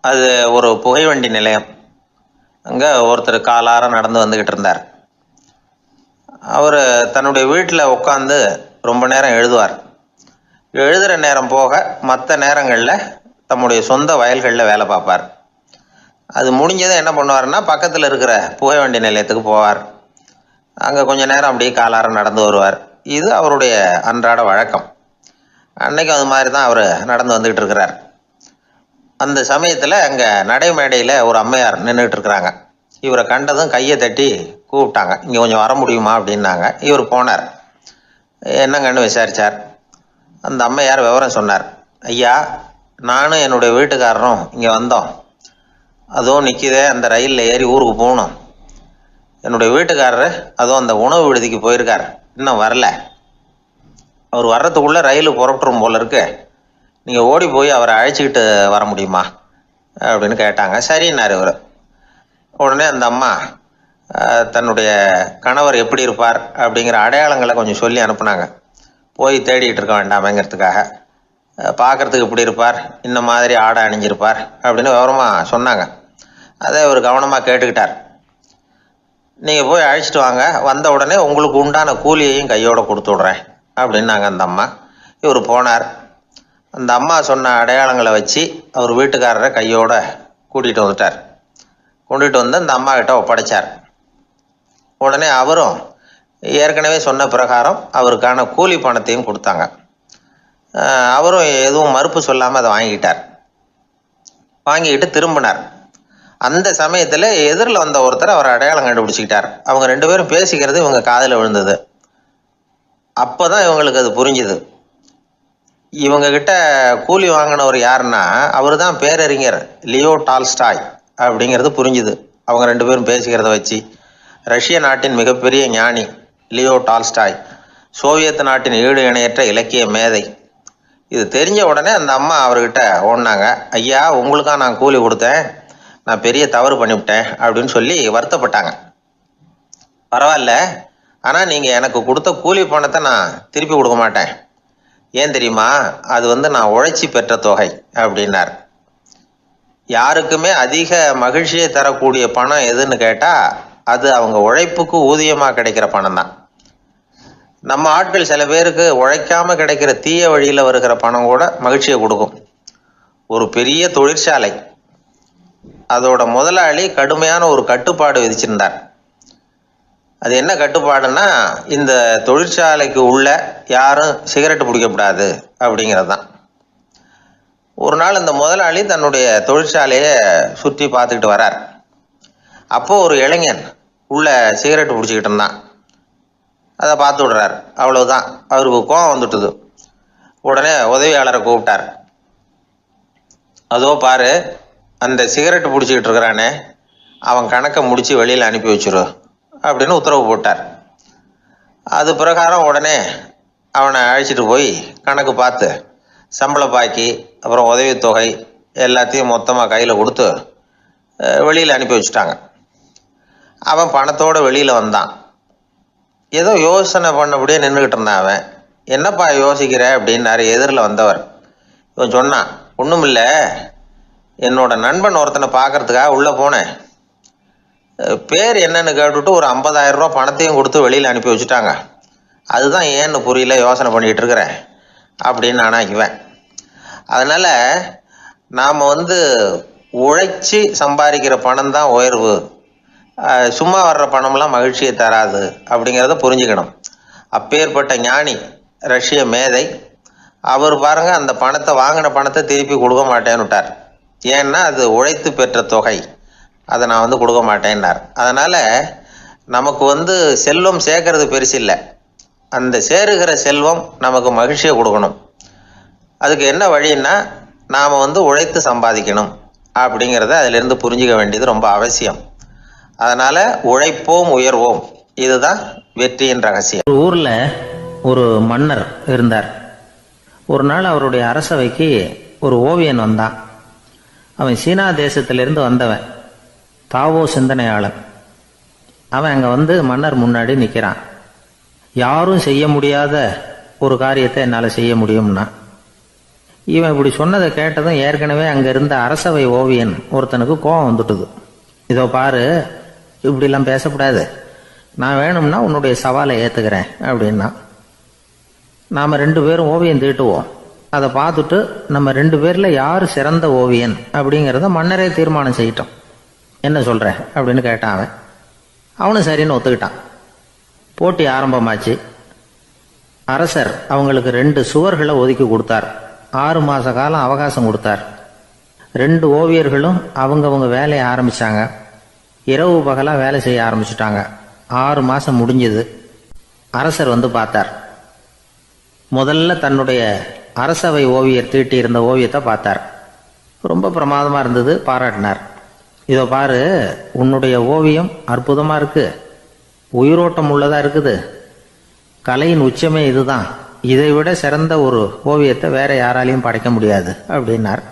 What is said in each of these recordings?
அது ஒரு புகைவண்டி நிலையம். அங்கே ஒருத்தர் காலார நடந்து வந்துக்கிட்டு இருந்தார். அவர் தன்னுடைய வீட்டில் உட்காந்து ரொம்ப நேரம் எழுதுவார். எழுதுகிற நேரம் போக மற்ற நேரங்களில் தம்முடைய சொந்த வயல்களில் வேலை பார்ப்பார். அது முடிஞ்சதை என்ன பண்ணுவார்னா, பக்கத்தில் இருக்கிற புகைவண்டி நிலையத்துக்கு போவார். அங்கே கொஞ்சம் நேரம் அப்படியே காலார நடந்து வருவார். இது அவருடைய அன்றாட வழக்கம். அன்னைக்கு அது மாதிரி தான் அவர் நடந்து வந்துக்கிட்டு இருக்கிறார். அந்த சமயத்தில் அங்கே நடைமேடையில் ஒரு அம்மையார் நின்றுட்டு இருக்கிறாங்க. இவரை கண்டதும் கையை தட்டி கூப்பிட்டாங்க. இங்கே கொஞ்சம் வர முடியுமா அப்படின்னாங்க. இவர் போனார். என்னங்கன்னு விசாரித்தார். அந்த அம்மையார் விவரம் சொன்னார். ஐயா, நானும் என்னுடைய வீட்டுக்காரரும் இங்கே வந்தோம். அதுவும் நிற்கிதே, அந்த ரயிலில் ஏறி ஊருக்கு போகணும். என்னுடைய வீட்டுக்காரரு அதுவும் அந்த உணவு விடுதிக்கு போயிருக்கார், இன்னும் வரல. அவர் வர்றதுக்குள்ளே ரயில் புறப்பட்டுரும் போல இருக்கு. நீங்கள் ஓடி போய் அவரை அழைச்சிக்கிட்டு வர முடியுமா அப்படின்னு கேட்டாங்க. சரின்னார் இவர். உடனே அந்த அம்மா தன்னுடைய கணவர் எப்படி இருப்பார் அப்படிங்கிற அடையாளங்களை கொஞ்சம் சொல்லி அனுப்புனாங்க. போய் தேடிக்கிட்டு இருக்க வேண்டாமேங்கிறதுக்காக. பார்க்குறதுக்கு இப்படி இருப்பார், இந்த மாதிரி ஆடை அணிஞ்சிருப்பார் அப்படின்னு விவரமாக சொன்னாங்க. அதை அவர் கவனமாக கேட்டுக்கிட்டார். நீங்கள் போய் அழைச்சிட்டு வாங்க, வந்த உடனே உங்களுக்கு உண்டான கூலியையும் கையோடு கொடுத்து விட்றேன் அப்படின்னாங்க அந்த அம்மா. இவர் போனார். அந்த அம்மா சொன்ன அடையாளங்களை வச்சு அவர் வீட்டுக்காரரை கையோட கூட்டிகிட்டு வந்துட்டார். கொண்டுகிட்டு வந்து அந்த அம்மா கிட்ட ஒப்படைச்சார். உடனே அவரும் ஏற்கனவே சொன்ன பிரகாரம் அவருக்கான கூலி பணத்தையும் கொடுத்தாங்க. அவரும் எதுவும் மறுப்பு சொல்லாமல் அதை வாங்கிக்கிட்டார். வாங்கிக்கிட்டு திரும்பினார். அந்த சமயத்தில் எதிரில் வந்த ஒருத்தர் அவர் அடையாளம் கண்டுபிடிச்சிக்கிட்டார். அவங்க ரெண்டு பேரும் பேசிக்கிறது இவங்க காதில் விழுந்தது. அப்போ தான் இவங்களுக்கு அது புரிஞ்சுது. இவங்ககிட்ட கூலி வாங்கினவர் யாருன்னா, அவர் தான் பேரறிஞர் லியோ டால்ஸ்டாய் அப்படிங்கிறது புரிஞ்சுது அவங்க ரெண்டு பேரும் பேசிக்கிறத வச்சு. ரஷ்ய நாட்டின் மிகப்பெரிய ஞானி லியோ டால்ஸ்டாய், சோவியத் நாட்டின் ஈடு இணையற்ற இலக்கிய மேதை. இது தெரிஞ்ச உடனே அந்த அம்மா அவர்கிட்ட ஓடினாங்க. ஐயா, உங்களுக்காக நான் கூலி கொடுத்தேன், நான் பெரிய தவறு பண்ணிவிட்டேன் அப்படின்னு சொல்லி வருத்தப்பட்டாங்க. பரவாயில்ல, ஆனால் நீங்கள் எனக்கு கொடுத்த கூலி பணத்தை நான் திருப்பி கொடுக்க மாட்டேன். ஏன் தெரியுமா, அது நான் உழைச்சி பெற்ற தொகை அப்படின்னார். யாருக்குமே அதிக மகிழ்ச்சியை தரக்கூடிய பணம் எதுன்னு கேட்டால் அது அவங்க உழைப்புக்கு ஊதியமாக கிடைக்கிற பணம் தான். நம்ம ஆட்கள் சில பேருக்கு உழைக்காமல் கிடைக்கிற தீய வழியில் வருகிற பணம் கூட மகிழ்ச்சியை கொடுக்கும். ஒரு பெரிய தொழிற்சாலை, அதோட முதலாளி கடுமையான ஒரு கட்டுப்பாடு விதிச்சிருந்தார். அது என்ன கட்டுப்பாடுன்னா, இந்த தொழிற்சாலைக்கு உள்ள யாரும் சிகரெட்டு பிடிக்கக்கூடாது அப்படிங்கிறது தான். ஒரு நாள் இந்த முதலாளி தன்னுடைய தொழிற்சாலையை சுற்றி பார்த்துக்கிட்டு வரார். அப்போது ஒரு இளைஞன் உள்ள சிகரெட்டு பிடிச்சிக்கிட்டு இருந்தான். அதை பார்த்து விடுறார். அவ்வளவுதான், அவருக்கு கோபம் வந்துட்டுது. உடனே உதவியாளரை கூப்பிட்டார். அதோ பாரு, அந்த சிகரெட்டு பிடிச்சிக்கிட்டு இருக்கிறானே, அவன் கணக்கை முடித்து வெளியில் அனுப்பி வச்சிரு அப்படின்னு உத்தரவு போட்டார். அது பிரகாரம் உடனே அவனை அழைச்சிட்டு போய் கணக்கு பார்த்து சம்பள பாக்கி அப்புறம் உதவித்தொகை எல்லாத்தையும் மொத்தமாக கையில் கொடுத்து வெளியில் அனுப்பி வச்சுட்டாங்க. அவன் பணத்தோடு வெளியில் வந்தான். ஏதோ யோசனை பண்ணபடியே நின்றுக்கிட்டு இருந்தான். அவன் என்னப்பா யோசிக்கிற அப்படின்னாரு எதிரில் வந்தவர். இவன் சொன்னான், ஒன்றும் இல்லை, என்னோட நண்பன் ஒருத்தனை பார்க்கறதுக்காக உள்ளே போனேன். பேர் என்னன்னு கேட்டுவிட்டு ஒரு 50,000 ரூபா பணத்தையும் கொடுத்து வெளியில் அனுப்பி வச்சுட்டாங்க. அதுதான் ஏன்னு புரியல, யோசனை பண்ணிகிட்டு இருக்கிறேன் அப்படின்னு நானாக்குவேன். அதனால் நாம் உழைச்சி சம்பாதிக்கிற பணம் தான் உயர்வு, சும்மா வர்ற பணம்லாம் மகிழ்ச்சியை தராது அப்படிங்கிறத புரிஞ்சுக்கணும். அப்பேற்பட்ட ஞானி ரஷ்ய மேதை அவர் பாருங்க, அந்த பணத்தை வாங்கின பணத்தை திருப்பி கொடுக்க மாட்டேன்னு விட்டார். ஏன்னா அது உழைத்து பெற்ற தொகை, அதை நான் கொடுக்க மாட்டேன்னார். அதனால் நமக்கு செல்வம் சேர்க்கறது பெருசு இல்லை, அந்த சேருகிற செல்வம் நமக்கு மகிழ்ச்சியை கொடுக்கணும். அதுக்கு என்ன வழின்னா, நாம் உழைத்து சம்பாதிக்கணும் அப்படிங்கிறத அதிலிருந்து புரிஞ்சிக்க வேண்டியது ரொம்ப அவசியம். அதனால் உழைப்போம் உயர்வோம், இதுதான் வெற்றியின் ரகசியம். ஒரு ஊரில் ஒரு மன்னர் இருந்தார். ஒரு நாள் அவருடைய அரசவைக்கு ஒரு ஓவியன் வந்தான். அவன் சீனா தேசத்திலிருந்து வந்தவன், தாவோ சிந்தனையாளன். அவன் அங்கே மன்னர் முன்னாடி நிற்கிறான். யாரும் செய்ய முடியாத ஒரு காரியத்தை என்னால் செய்ய முடியும்னா, இவன் இப்படி சொன்னதை கேட்டதும் ஏற்கனவே அங்கே இருந்த அரசவை ஓவியன் ஒருத்தனுக்கு கோபம் வந்துட்டுது. இதோ பாரு, இப்படிலாம் பேசக்கூடாது, நான் வேணும்னா உன்னுடைய சவாலை ஏற்றுக்கிறேன் அப்படின்னா. நாம் 2 பேரும் ஓவியம் தீட்டுவோம், அதை பார்த்துட்டு நம்ம 2 பேரில் யார் சிறந்த ஓவியன் அப்படிங்கிறத மன்னரே தீர்மானம் செய்யட்டும், என்ன சொல்கிற அப்படின்னு கேட்டான் அவன். அவனும் சரின்னு ஒத்துக்கிட்டான். போட்டி ஆரம்பமாச்சு. அரசர் அவங்களுக்கு 2 சுவர்களை ஒதுக்கி கொடுத்தார். 6 மாத காலம் அவகாசம் கொடுத்தார். 2 ஓவியர்களும் அவங்கவங்க வேலையை ஆரம்பித்தாங்க. இரவு பகலாக வேலை செய்ய ஆரம்பிச்சுட்டாங்க. 6 மாதம் முடிஞ்சது. அரசர் வந்து பார்த்தார். முதல்ல தன்னுடைய அரசவை ஓவியர் தீட்டி இருந்த ஓவியத்தை பார்த்தார். ரொம்ப பிரமாதமாக இருந்தது, பாராட்டினார். இதோ பாரு, உன்னுடைய ஓவியம் அற்புதமாக இருக்குது, உயிரோட்டம் உள்ளதாக இருக்குது, கலையின் உச்சமே இதுதான், இதை விட சிறந்த ஒரு ஓவியத்தை வேற யாராலையும் படைக்க முடியாது அப்படின்னார்.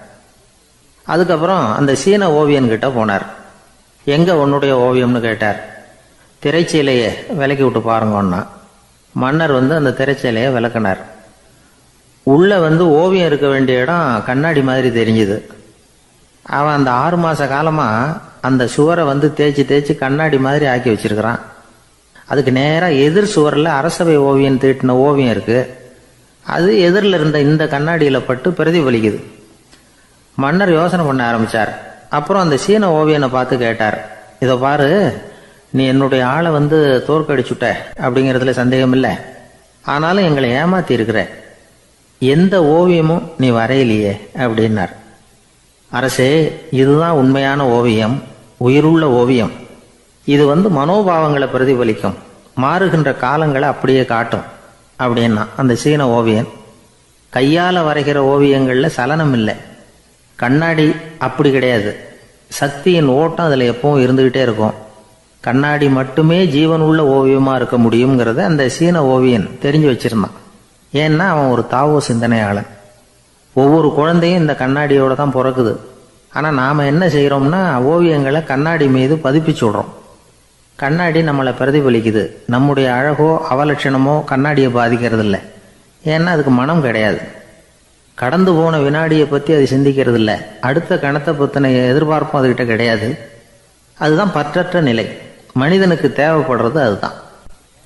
அதுக்கப்புறம் அந்த சீன ஓவியன்கிட்ட போனார். எங்கே உன்னுடைய ஓவியம்னு கேட்டார். திரைச்சீலையை விலக்கி விட்டு பாருங்கன்னா. மன்னர் வந்து அந்த திரைச்சீலையை விளக்குனார். உள்ளே வந்து ஓவியம் இருக்க வேண்டிய இடம் கண்ணாடி மாதிரி தெரிஞ்சுது. அவன் அந்த 6 மாத காலமாக அந்த சுவரை வந்து தேய்ச்சி தேய்ச்சி கண்ணாடி மாதிரி ஆக்கி வச்சிருக்கிறான். அதுக்கு நேராக எதிர் சுவரில் அரசவை ஓவியம் தீட்டின ஓவியம் இருக்குது. அது எதிரில் இருந்த இந்த கண்ணாடியில் பட்டு பிரதிபலிக்குது. மன்னர் யோசனை பண்ண ஆரம்பித்தார். அப்புறம் அந்த சீன ஓவியனை பார்த்து கேட்டார். இதை பாரு, நீ என்னுடைய ஆளை வந்து தோற்கடிச்சுட்ட அப்படிங்கிறதுல சந்தேகம் இல்லை, ஆனாலும் எங்களை ஏமாத்தி இருக்கிற, எந்த ஓவியமும் நீ வரையிலையே அப்படின்னார். அரசே, இதுதான் உண்மையான ஓவியம், உயிருள்ள ஓவியம். இது வந்து மனோபாவங்களை பிரதிபலிக்கும், மாறுகின்ற காலங்களை அப்படியே காட்டும் அப்படின்னா அந்த சீன ஓவியன். கையால் வரைகிற ஓவியங்களில் சலனம் இல்லை, கண்ணாடி அப்படி கிடையாது, சக்தியின் ஓட்டம் அதில் எப்பவும் இருந்துக்கிட்டே இருக்கும், கண்ணாடி மட்டுமே ஜீவன் உள்ள ஓவியமாக இருக்க முடியுங்கிறத அந்த சீன ஓவியன் தெரிஞ்சு வச்சிருந்தான். ஏன்னா அவன் ஒரு தாவோ சிந்தனையாளன். ஒவ்வொரு குழந்தையும் இந்த கண்ணாடியோடு தான் பிறக்குது. ஆனால் நாம் என்ன செய்கிறோம்னா ஓவியங்களை கண்ணாடி மீது பதிப்பிச்சு விடுறோம். கண்ணாடி நம்மளை பிரதிபலிக்குது. நம்முடைய அழகோ அவலட்சணமோ கண்ணாடியை பாதிக்கிறது இல்லை. ஏன்னா அதுக்கு மனம் கிடையாது. கடந்து போன வினாடியை பற்றி அது சிந்திக்கிறது இல்லை. அடுத்த கணத்தை பற்றின எதிர்பார்ப்பும் அதுகிட்ட கிடையாது. அதுதான் பற்றற்ற நிலை. மனிதனுக்கு தேவைப்படுறது அதுதான்.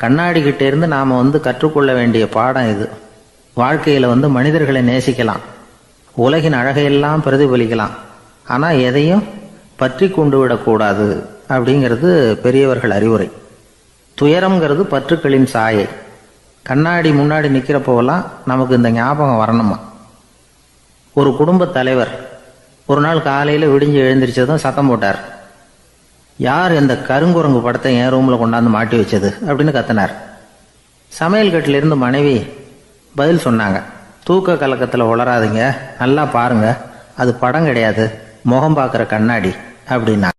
கண்ணாடி கிட்ட இருந்து நாம் வந்து கற்றுக்கொள்ள வேண்டிய பாடம் இது. வாழ்க்கையில் வந்து மனிதர்களை நேசிக்கலாம், உலகின் அழகையெல்லாம் பிரதிபலிக்கலாம், ஆனால் எதையும் பற்றி கொண்டு விடக்கூடாது அப்படிங்கிறது பெரியவர்கள் அறிவுரை. துயரம்ங்கிறது பற்றுக்களின் சாயை. கண்ணாடி முன்னாடி நிற்கிறப்போவெல்லாம் நமக்கு இந்த ஞாபகம் வரணுமா. ஒரு குடும்ப தலைவர் ஒரு நாள் காலையில் விடிஞ்சு எழுந்திரிச்சதும் சத்தம் போட்டார். யார் இந்த கருங்குரங்கு படத்தை என் ரூமில் கொண்டாந்து மாட்டி வச்சது அப்படின்னு கத்தினார். சமையல் கட்டிலிருந்து மனைவி பதில் சொன்னாங்க. தூக்க கலக்கத்தில் உளராதிங்க, நல்லா பாருங்க, அது படம் கிடையாது, முகம் பார்க்குற கண்ணாடி அப்படின்னா.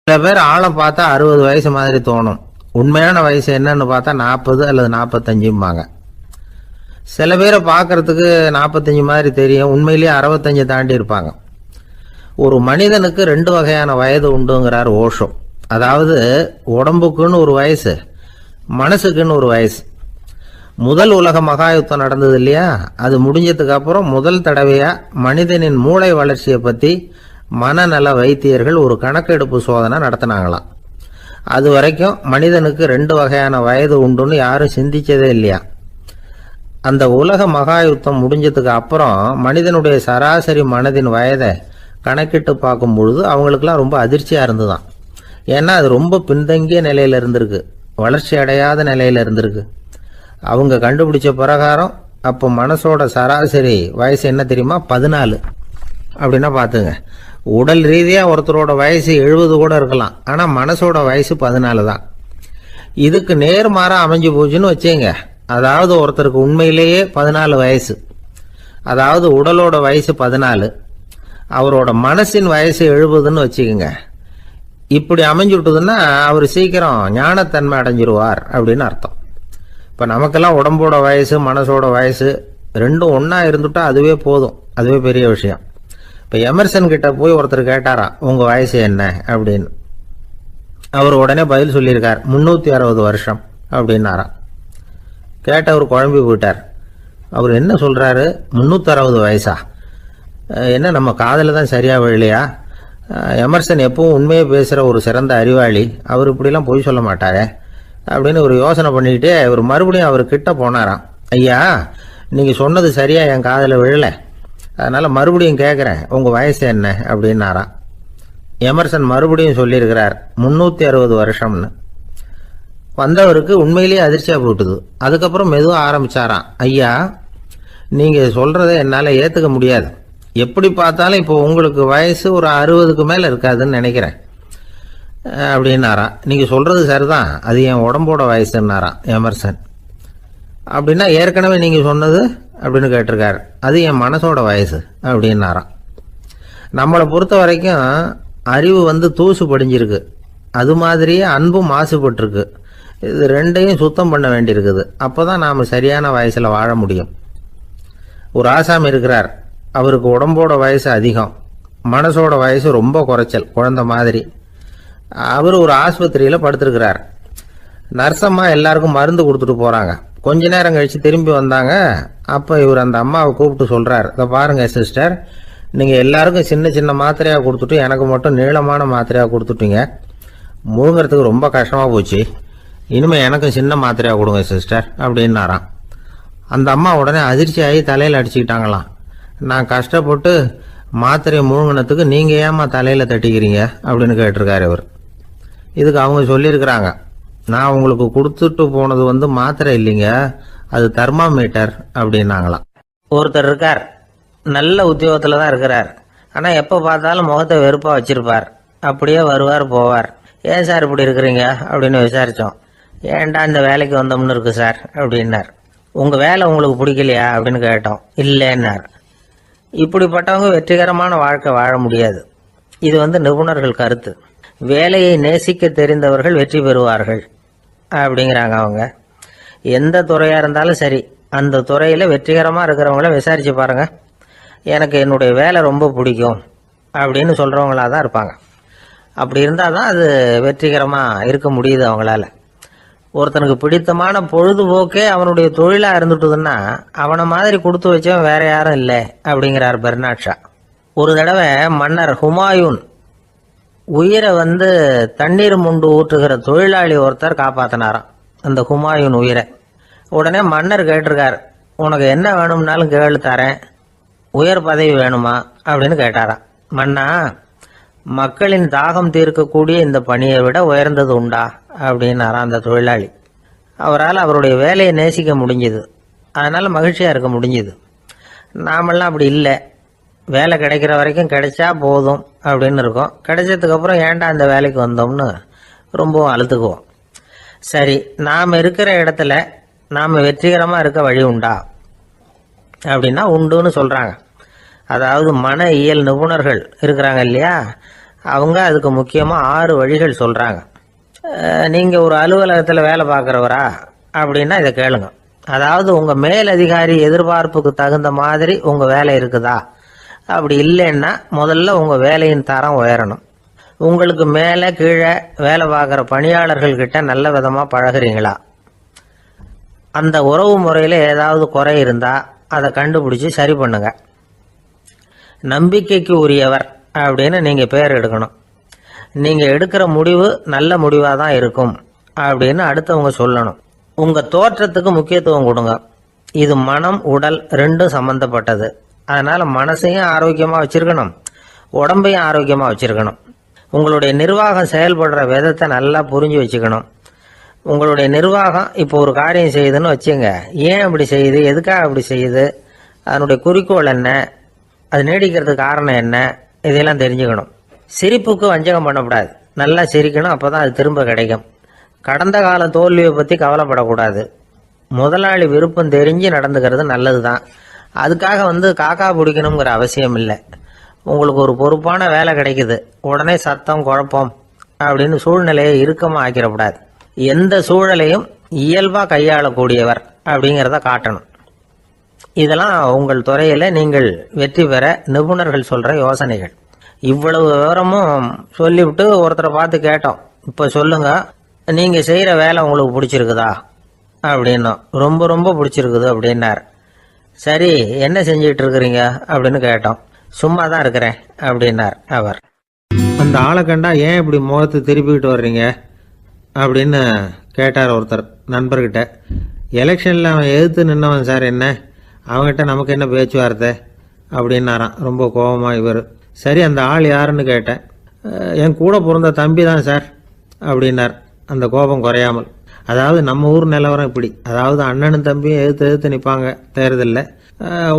சில பேர் ஆழம் பார்த்தா 60 வயசு மாதிரி தோணும், உண்மையான வயசு என்னன்னு பார்த்தா 40 அல்லது 45. சில பேரை பார்க்கறதுக்கு 45 மாதிரி தெரியும், உண்மையிலேயே 65 தாண்டி இருப்பாங்க. ஒரு மனிதனுக்கு 2 வகையான வயது உண்டுங்கிறார் ஓஷோ. அதாவது உடம்புக்குன்னு ஒரு வயசு, மனசுக்குன்னு ஒரு வயசு. முதல் உலக மகாயுத்தம் நடந்தது இல்லையா, அது முடிஞ்சதுக்கு அப்புறம் முதல் தடவையா மனிதனின் மூளை வளர்ச்சியை பற்றி மனநல வைத்தியர்கள் ஒரு கணக்கெடுப்பு சோதனை நடத்தினாங்களாம். அது வரைக்கும் மனிதனுக்கு 2 வகையான வயது உண்டுன்னு யாரும் சிந்திச்சதே இல்லையா. அந்த உலக மகாயுத்தம் முடிஞ்சதுக்கு அப்புறம் மனிதனுடைய சராசரி மனதின் வயதை கணக்கிட்டு பார்க்கும் பொழுது அவங்களுக்குலாம் ரொம்ப அதிர்ச்சியாக இருந்துதான். ஏன்னா அது ரொம்ப பின்தங்கிய நிலையில் இருந்திருக்கு, வளர்ச்சி அடையாத நிலையில் இருந்திருக்கு. அவங்க கண்டுபிடிச்ச பிரகாரம் அப்போ மனசோட சராசரி வயசு என்ன தெரியுமா, 14. அப்படின்னா பார்த்துங்க, உடல் ரீதியாக ஒருத்தரோட வயசு 70 கூட இருக்கலாம், ஆனால் மனசோட வயசு 14 தான். இதுக்கு நேர்மாறாக அமைஞ்சு போச்சுன்னு வச்சுங்க. அதாவது ஒருத்தருக்கு உண்மையிலேயே 14 வயசு, அதாவது உடலோட வயசு 14, அவரோட மனசின் வயசு 70ன்னு வச்சுக்கோங்க. இப்படி அமைஞ்சுட்டுதுன்னா அவர் சீக்கிரம் ஞானத்தன்மை அடைஞ்சிருவார் அப்படின்னு அர்த்தம். இப்போ நமக்கெல்லாம் உடம்போட வயசு மனசோட வயசு ரெண்டும் ஒன்றா இருந்துட்டா அதுவே போதும், அதுவே பெரிய விஷயம். இப்போ எமர்சன் கிட்ட போய் ஒருத்தர் கேட்டாராம், உங்கள் வயசு என்ன அப்படின்னு. அவர் உடனே பதில் சொல்லியிருக்கார், 360 வருஷம் அப்படின்னாராம். கேட்டவர் குழம்பி போயிட்டார். அவர் என்ன சொல்கிறாரு, 360 வயசா, என்ன நம்ம காதில் தான் சரியா விழலையா? எமர்சன் எப்பவும் உண்மையை பேசுகிற ஒரு சிறந்த அறிவாளி, அவர் இப்படிலாம் பொய் சொல்ல மாட்டாரே அப்படின்னு ஒரு யோசனை பண்ணிக்கிட்டே இவர் மறுபடியும் அவர் கிட்ட போனாராம். ஐயா, நீங்கள் சொன்னது சரியா என் காதில் விழலை, அதனால் மறுபடியும் கேட்குறேன், உங்கள் வயசு என்ன அப்படின்னாராம். எமர்சன் மறுபடியும் சொல்லியிருக்கிறார் 360 வருஷம்னு. வந்தவருக்கு உண்மையிலேயே அதிர்ச்சியாக போட்டுது. அதுக்கப்புறம் மெதுவாக ஆரம்பிச்சாராம். ஐயா, நீங்கள் சொல்கிறத என்னால் ஏற்றுக்க முடியாது. எப்படி பார்த்தாலும் இப்போ உங்களுக்கு வயசு ஒரு 60க்கு மேலே இருக்காதுன்னு நினைக்கிறேன் அப்படின்னாராம். நீங்கள் சொல்கிறது சரிதான், அது என் உடம்போட வயசுன்னாராம் எமர்சன். அப்படின்னா ஏற்கனவே நீங்கள் சொன்னது அப்படின்னு கேட்டிருக்காரு. அது என் மனசோட வயசு அப்படின்னாராம். நம்மளை பொறுத்த வரைக்கும் அறிவு தூசு படிஞ்சிருக்கு, அது மாதிரியே அன்பும் மாசுபட்டிருக்கு. இது ரெண்டையும் சுத்தம் பண்ண வேண்டியிருக்குது. அப்போ தான் நாம் சரியான வயசில் வாழ முடியும். ஒரு ஆசாமி இருக்கிறார். அவருக்கு உடம்போட வயசு அதிகம், மனசோட வயசு ரொம்ப குறைச்சல், குழந்தை மாதிரி. அவர் ஒரு ஆஸ்பத்திரியில் படுத்திருக்கிறார். நர்சம்மா எல்லாருக்கும் மருந்து கொடுத்துட்டு போகிறாங்க. கொஞ்ச நேரம் கழித்து திரும்பி வந்தாங்க. அப்போ இவர் அந்த அம்மாவை கூப்பிட்டு சொல்கிறார், இதை பாருங்கள் சிஸ்டர், நீங்கள் எல்லாருக்கும் சின்ன சின்ன மாத்திரையாக கொடுத்துட்டு எனக்கு மட்டும் நீளமான மாத்திரையாக கொடுத்துட்டீங்க. முழுங்கிறதுக்கு ரொம்ப கஷ்டமாக போச்சு. இனிமேல் எனக்கும் சின்ன மாத்திரையாக கொடுங்க சிஸ்டர் அப்படின்னாராம். அந்த அம்மா உடனே அதிர்ச்சியாகி தலையில் அடிச்சுக்கிட்டாங்களாம். நான் கஷ்டப்பட்டு மாத்திரையை முழுங்கினத்துக்கு நீங்கள் ஏமா தலையில் தட்டிக்கிறீங்க அப்படின்னு கேட்டிருக்காரு இவர். இதுக்கு அவங்க சொல்லியிருக்கிறாங்க, நான் உங்களுக்கு கொடுத்துட்டு போனது மாத்திரை இல்லைங்க, அது தெர்மாமீட்டர் அப்படின்னாங்களாம். ஒருத்தர் இருக்கார், நல்ல உத்தியோகத்தில் தான் இருக்கிறார். ஆனால் எப்போ பார்த்தாலும் முகத்தை வெறுப்பாக வச்சிருப்பார். அப்படியே வருவார் போவார். ஏன் சார் இப்படி இருக்கிறீங்க அப்படின்னு விசாரித்தோம். ஏன்டா இந்த வேலைக்கு வந்தோம்னு இருக்கு சார் அப்படின்னார். உங்கள் வேலை உங்களுக்கு பிடிக்கலையா அப்படின்னு கேட்டோம். இல்லைன்னார். இப்படிப்பட்டவங்க வெற்றிகரமான வாழ்க்கை வாழ முடியாது. இது நிபுணர்கள் கருத்து. வேலையை நேசிக்க தெரிந்தவர்கள் வெற்றி பெறுவார்கள் அப்படிங்கிறாங்க அவங்க. எந்த துறையாக இருந்தாலும் சரி, அந்த துறையில் வெற்றிகரமாக இருக்கிறவங்கள விசாரித்து பாருங்கள். எனக்கு என்னுடைய வேலை ரொம்ப பிடிக்கும் அப்படின்னு சொல்கிறவங்களா தான் இருப்பாங்க. அப்படி இருந்தால் தான் அது வெற்றிகரமாக இருக்க முடியுது அவங்களால. ஒருத்தனுக்கு பிடித்தமான பொழுதுபோக்கே அவனுடைய தொழிலாக இருந்துட்டுதுன்னா அவனை மாதிரி கொடுத்து வச்சவன் வேற யாரும் இல்லை அப்படிங்கிறார் பெர்னாட் ஷா. ஒரு தடவை மன்னர் ஹுமாயூன் உயிரை தண்ணீர் முண்டு ஊற்றுகிற தொழிலாளி ஒருத்தர் காப்பாற்றினாராம் அந்த ஹுமாயூன் உயிரை. உடனே மன்னர் கேட்டிருக்கார், உனக்கு என்ன வேணும்னாலும் கேளு தரேன், உயர் பதவி வேணுமா அப்படின்னு கேட்டாராம். மன்னா, மக்களின் தாகம் தீர்க்கக்கூடிய இந்த பணியை விட உயர்ந்தது உண்டா அப்படின்னாராம் அந்த தொழிலாளி. அவரால் அவருடைய வேலையை நேசிக்க முடிஞ்சுது, அதனால் மகிழ்ச்சியாக இருக்க முடிஞ்சுது. நாமெல்லாம் அப்படி இல்லை. வேலை கிடைக்கிற வரைக்கும் கிடைச்சா போதும் அப்படின்னு இருக்கோம். கிடைச்சதுக்கப்புறம் ஏன்டா அந்த வேலைக்கு வந்தோம்னு ரொம்பவும் அழுத்துக்குவோம். சரி, நாம் இருக்கிற இடத்துல நாம் வெற்றிகரமாக இருக்க வழி உண்டா அப்படின்னா உண்டுன்னு சொல்கிறாங்க. அதாவது மன இயல் நிபுணர்கள் இருக்கிறாங்க இல்லையா, அவங்க அதுக்கு முக்கியமாக 6 வழிகள் சொல்கிறாங்க. நீங்கள் ஒரு அலுவலகத்தில் வேலை பார்க்குறவரா அப்படின்னா இதை கேளுங்க. அதாவது உங்கள் மேலதிகாரி எதிர்பார்ப்புக்கு தகுந்த மாதிரி உங்கள் வேலை இருக்குதா? அப்படி இல்லைன்னா முதல்ல உங்கள் வேலையின் தரம் உயரணும். உங்களுக்கு மேலே கீழே வேலை பார்க்குற பணியாளர்கள்கிட்ட நல்ல விதமாக பழகுறீங்களா? அந்த உறவு முறையில் ஏதாவது குறை இருந்தால் அதை கண்டுபிடிச்சி சரி பண்ணுங்க. நம்பிக்கைக்கு உரியவர் அப்படின்னு நீங்கள் பேர் எடுக்கணும். நீங்கள் எடுக்கிற முடிவு நல்ல முடிவாக தான் இருக்கும் அப்படின்னு அடுத்தவங்க சொல்லணும். உங்கள் தோற்றத்துக்கு முக்கியத்துவம் கொடுங்க. இது மனம் உடல் ரெண்டும் சம்மந்தப்பட்டது. அதனால் மனசையும் ஆரோக்கியமாக வச்சுருக்கணும், உடம்பையும் ஆரோக்கியமாக வச்சுருக்கணும். உங்களுடைய நிர்வாகம் செயல்படுற விதத்தை நல்லா புரிஞ்சு வச்சுக்கணும். உங்களுடைய நிர்வாகம் இப்போ ஒரு காரியம் செய்யுதுன்னு வச்சுங்க, ஏன் அப்படி செய்யுது, எதுக்காக அப்படி செய்யுது, அதனுடைய குறிக்கோள் என்ன, அது நீடிக்கிறதுக்கு காரணம் என்ன, இதெல்லாம் தெரிஞ்சுக்கணும். சிரிப்புக்கு வஞ்சகம் பண்ணக்கூடாது, நல்லா சிரிக்கணும், அப்போ தான் அது திரும்ப கிடைக்கும். கடந்த கால தோல்வியை பற்றி கவலைப்படக்கூடாது. முதலாளி விருப்பம் தெரிஞ்சு நடந்துக்கிறது நல்லது தான். அதுக்காக காக்கா பிடிக்கணுங்கிற அவசியம் இல்லை. உங்களுக்கு ஒரு பொறுப்பான வேலை கிடைக்குது, உடனே சத்தம் குழப்பம் அப்படின்னு சூழ்நிலையை இறுக்கமாக ஆக்கிடக்கூடாது. எந்த சூழலையும் இயல்பாக கையாளக்கூடியவர் அப்படிங்கிறத காட்டணும். இதெல்லாம் உங்கள் துறையில் நீங்கள் வெற்றி பெற நிபுணர்கள் சொல்கிற யோசனைகள். இவ்வளவு விவரமும் சொல்லிவிட்டு ஒருத்தரை பார்த்து கேட்டோம், இப்போ சொல்லுங்க, நீங்கள் செய்கிற வேலை உங்களுக்கு பிடிச்சிருக்குதா அப்படின்னோம். ரொம்ப ரொம்ப பிடிச்சிருக்குது அப்படின்னார். சரி, என்ன செஞ்சிட்டு இருக்கிறீங்க அப்படின்னு கேட்டோம். சும்மா தான் இருக்கிறேன் அப்படின்னார் அவர். அந்த ஆளை கண்டா ஏன் இப்படி முகத்தை திருப்பிக்கிட்டு வர்றீங்க அப்படின்னு கேட்டார் ஒருத்தர் நண்பர்கிட்ட. எலெக்ஷனில் அவன் எதிர்த்து நின்னவன் சார், என்ன அவங்ககிட்ட நமக்கு என்ன பேச்சுவார்த்தை அப்படின்னாராம் ரொம்ப கோபமாக இவர். சரி, அந்த ஆள் யாருன்னு கேட்டேன். என் கூட பிறந்த தம்பி தான் சார் அப்படின்னார் அந்த கோபம் குறையாமல். அதாவது நம்ம ஊர் நிலவரம் இப்படி, அதாவது அண்ணனும் தம்பியும் எதிர்த்து நிற்பாங்க தேர்தலில்,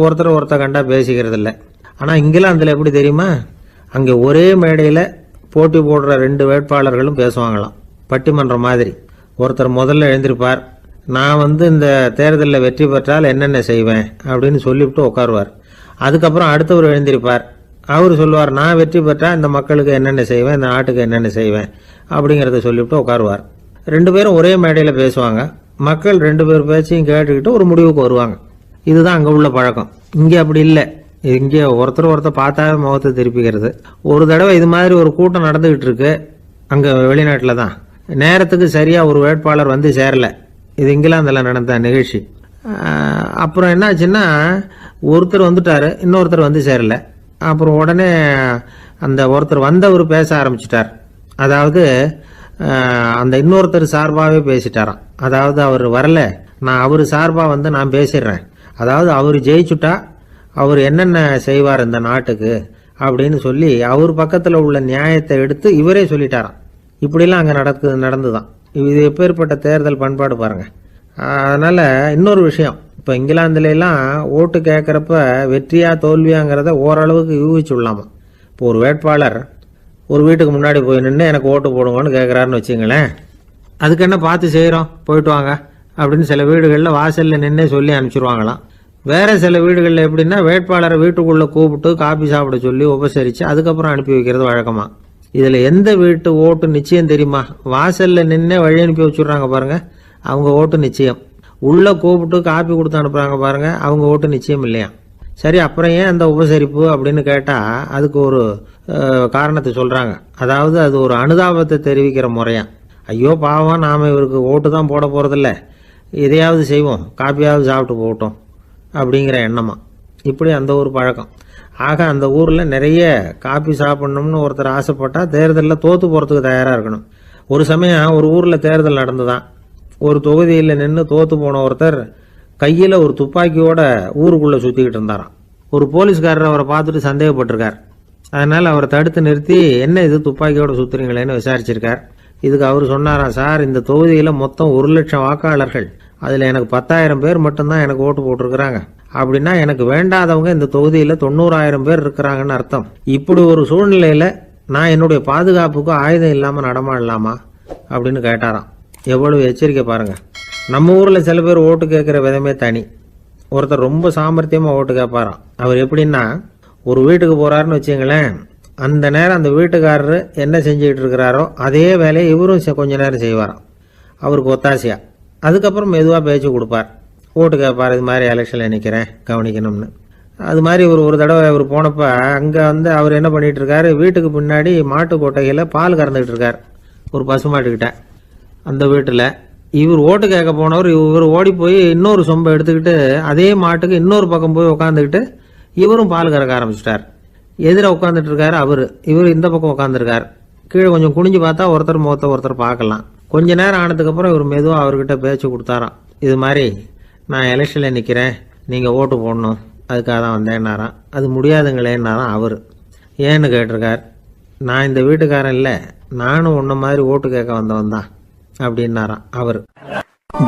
ஒருத்தர் கண்டா பேசிக்கிறது இல்லை. ஆனால் இங்கிலாந்தில் எப்படி தெரியுமா, அங்கே ஒரே மேடையில் போட்டி போடுற 2 வேட்பாளர்களும் பேசுவாங்களாம், பட்டிமன்றம் மாதிரி. ஒருத்தர் முதல்ல எழுந்திருப்பார், நான் இந்த தேர்தலில் வெற்றி பெற்றால் என்னென்ன செய்வேன் அப்படின்னு சொல்லிவிட்டு உட்காருவார். அதுக்கப்புறம் அடுத்தவர் எழுந்திருப்பார், அவர் சொல்லுவார், நான் வெற்றி பெற்றால் இந்த மக்களுக்கு என்னென்ன செய்வேன், இந்த நாட்டுக்கு என்னென்ன செய்வேன் அப்படிங்கிறத சொல்லிவிட்டு உட்காருவார். 2 பேரும் ஒரே மேடையில் பேசுவாங்க. மக்கள் 2 பேர் பேச்சையும் கேட்டுக்கிட்டு ஒரு முடிவுக்கு வருவாங்க. இதுதான் அங்கே உள்ள பழக்கம். இங்கே அப்படி இல்லை. இங்கே ஒருத்தர் பார்த்தா முகத்தை திருப்பிக்கிறது. ஒரு தடவை இது மாதிரி ஒரு கூட்டம் நடந்துகிட்டு இருக்கு அங்கே வெளிநாட்டில் தான். நேரத்துக்கு சரியாக ஒரு வேட்பாளர் வந்து சேரல. இது இங்கிலாந்தில் நடந்த நிகழ்ச்சி. அப்புறம் என்னாச்சுன்னா, ஒருத்தர் வந்துட்டாரு, இன்னொருத்தர் வந்து சேரல. அப்புறம் உடனே அந்த ஒருத்தர் வந்தவர் பேச ஆரம்பிச்சிட்டார். அதாவது அந்த இன்னொருத்தர் சார்பாகவே பேசிட்டாராம். அதாவது அவர் வரல, நான் அவர் சார்பாக நான் பேசிடுறேன். அதாவது அவர் ஜெயிச்சுட்டா அவர் என்னென்ன செய்வார் இந்த நாட்டுக்கு அப்படின்னு சொல்லி அவர் பக்கத்தில் உள்ள நியாயத்தை எடுத்து இவரே சொல்லிட்டாராம். இப்படிலாம் அங்கே நடந்துதான். இது எப்பேற்பட்ட தேர்தல் பண்பாடு பாருங்க. அதனால இன்னொரு விஷயம், இப்போ இங்கிலாந்துலாம் ஓட்டு கேட்குறப்ப வெற்றியா தோல்வியாங்கிறத ஓரளவுக்கு யூகிச்சுடலாமா. இப்போ ஒரு வேட்பாளர் ஒரு வீட்டுக்கு முன்னாடி போய் நின்று எனக்கு ஓட்டு போடுங்கன்னு கேட்குறாருன்னு வச்சுங்களேன், அதுக்கு என்ன பார்த்து செய்கிறோம், போயிட்டு வாங்க அப்படின்னு சில வீடுகளில் வாசலில் நின்று சொல்லி அனுப்பிச்சிருவாங்களாம். வேற சில வீடுகளில் எப்படின்னா, வேட்பாளரை வீட்டுக்குள்ளே கூப்பிட்டு காபி சாப்பிட சொல்லி உபசரித்து அதுக்கப்புறம் அனுப்பி வைக்கிறது வழக்கமா. இதில் எந்த வீட்டு ஓட்டு நிச்சயம் தெரியுமா? வாசலில் நின்று வழி அனுப்பி வச்சுடுறாங்க பாருங்க, அவங்க ஓட்டு நிச்சயம். உள்ளே கூப்பிட்டு காப்பி கொடுத்து அனுப்புகிறாங்க பாருங்க, அவங்க ஓட்டு நிச்சயம் இல்லையா. சரி, அப்புறம் ஏன் அந்த உபசரிப்பு அப்படின்னு கேட்டால் அதுக்கு ஒரு காரணத்தை சொல்கிறாங்க. அதாவது அது ஒரு அனுதாபத்தை தெரிவிக்கிற முறையா. ஐயோ பாவம், நாம் இவருக்கு ஓட்டு தான் போட போகிறதில்ல, எதையாவது செய்வோம், காப்பியாவது சாப்பிட்டு போகட்டும் அப்படிங்கிற எண்ணமா. இப்படி அந்த ஒரு பழக்கம். ஆக அந்த ஊரில் நிறைய காப்பி சாப்பிட்ணும்னு ஒருத்தர் ஆசைப்பட்டால் தேர்தலில் தோற்று போகிறதுக்கு தயாராக இருக்கணும். ஒரு சமயம் ஒரு ஊரில் தேர்தல் நடந்துதான். ஒரு தொகுதியில் நின்று தோற்று போன ஒருத்தர் கையில் ஒரு துப்பாக்கியோட ஊருக்குள்ளே சுற்றிக்கிட்டு இருந்தாராம். ஒரு போலீஸ்காரர் அவரை பார்த்துட்டு சந்தேகப்பட்டிருக்கார். அதனால் அவரை தடுத்து நிறுத்தி, என்ன இது துப்பாக்கியோட சுற்றுறீங்களேன்னு விசாரிச்சிருக்கார். இதுக்கு அவர் சொன்னாராம், சார், இந்த தொகுதியில் மொத்தம் 1,00,000 வாக்காளர்கள், அதில் எனக்கு 10,000 பேர் மட்டும்தான் எனக்கு ஓட்டு போட்டிருக்கிறாங்க. அப்படின்னா எனக்கு வேண்டாதவங்க இந்த தொகுதியில் 90,000 பேர் இருக்கிறாங்கன்னு அர்த்தம். இப்படி ஒரு சூழ்நிலையில் நான் என்னுடைய பாதுகாப்புக்கு ஆயுதம் இல்லாமல் நடமாடலாமா அப்படின்னு கேட்டாராம். எவ்வளவு எச்சரிக்கை பாருங்க. நம்ம ஊரில் சில பேர் ஓட்டு கேட்குற விதமே தனி. ஒருத்தர் ரொம்ப சாமர்த்தியமாக ஓட்டு கேட்பாராம். அவர் எப்படின்னா, ஒரு வீட்டுக்கு போகிறாருன்னு வச்சுங்களேன், அந்த நேரம் அந்த வீட்டுக்காரரு என்ன செஞ்சுக்கிட்டு இருக்கிறாரோ அதே வேலையை இவரும் கொஞ்ச நேரம் செய்வாராம், அவருக்கு ஒத்தாசையா. அதுக்கப்புறம் மெதுவாக பேச்சு கொடுப்பார், ஓட்டு கேட்பார், இது மாதிரி எலெக்ஷனில் நிற்கிறேன் கவனிக்கணும்னு. அது மாதிரி ஒரு தடவை அவர் போனப்போ அங்கே அவர் என்ன பண்ணிட்டு இருக்காரு, வீட்டுக்கு பின்னாடி மாட்டு கொட்டையில் பால் கறந்துக்கிட்டு இருக்கார் ஒரு பசுமாட்டுக்கிட்ட. அந்த வீட்டில் இவர் ஓட்டு கேட்க போனவர் இவர் ஓடி போய் இன்னொரு சொம்பை எடுத்துக்கிட்டு அதே மாட்டுக்கு இன்னொரு பக்கம் போய் உட்காந்துக்கிட்டு இவரும் பால் கறக்க ஆரம்பிச்சிட்டார். எதிர உட்காந்துட்டு இருக்காரு இவர் இந்த பக்கம் உட்காந்துருக்கார். கீழே கொஞ்சம் குனிஞ்சு பார்த்தா ஒருத்தர் முகத்தை ஒருத்தர் பார்க்கலாம். கொஞ்ச நேரம் ஆனதுக்கப்புறம் இவர் மெதுவாக அவர்கிட்ட பேச்சு கொடுத்தாராம். இது மாதிரி, நான் எலெக்ஷனில் நிற்கிறேன், நீங்கள் ஓட்டு போடணும், அதுக்காக தான் வந்தேன்னாராம். அது முடியாதுங்களேன்னாராம் அவர். ஏன்னு கேட்டிருக்கார். நான் இந்த வீட்டுக்காரன் இல்லை, நானும் உன்ன மாதிரி ஓட்டு கேட்க வந்தவன் தான் அப்படின்னாராம் அவர்.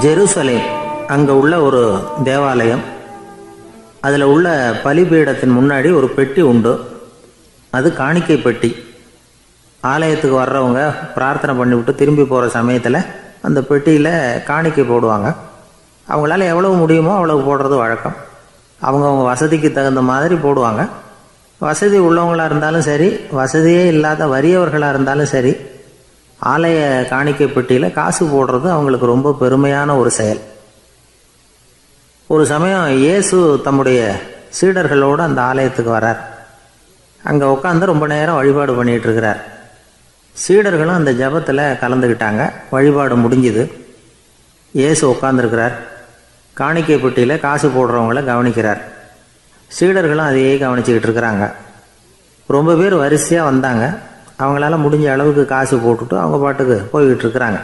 ஜெருசலேம் அங்கே உள்ள ஒரு தேவாலயம். அதில் உள்ள பலிபீடத்தின் முன்னாடி ஒரு பெட்டி உண்டு. அது காணிக்கை பெட்டி. ஆலயத்துக்கு வர்றவங்க பிரார்த்தனை பண்ணிவிட்டு திரும்பி போகிற சமயத்தில் அந்த பெட்டியில் காணிக்கை போடுவாங்க. அவங்களால எவ்வளவு முடியுமோ அவ்வளவு போடுறது வழக்கம். அவங்கவுங்க வசதிக்கு தகுந்த மாதிரி போடுவாங்க. வசதி உள்ளவங்களாக இருந்தாலும் சரி, வசதியே இல்லாத வறியவர்களாக இருந்தாலும் சரி, ஆலய காணிக்கை பெட்டியில் காசு போடுறது அவங்களுக்கு ரொம்ப பெருமையான ஒரு செயல். ஒரு சமயம் இயேசு தம்முடைய சீடர்களோடு அந்த ஆலயத்துக்கு வரார். அங்கே உட்காந்து ரொம்ப நேரம் வழிபாடு பண்ணிகிட்டு இருக்கிறார். சீடர்களும் அந்த ஜபத்தில் கலந்துக்கிட்டாங்க. வழிபாடு முடிஞ்சுது. இயேசு உட்காந்துருக்கிறார். காணிக்கை பெட்டியில் காசு போடுறவங்கள கவனிக்கிறார். சீடர்களும் அதையே கவனிச்சுக்கிட்டு இருக்கிறாங்க. ரொம்ப பேர் வரிசையாக வந்தாங்க. அவங்களால முடிஞ்ச அளவுக்கு காசு போட்டுட்டு அவங்க பாட்டுக்கு போய்கிட்டு இருக்கிறாங்க.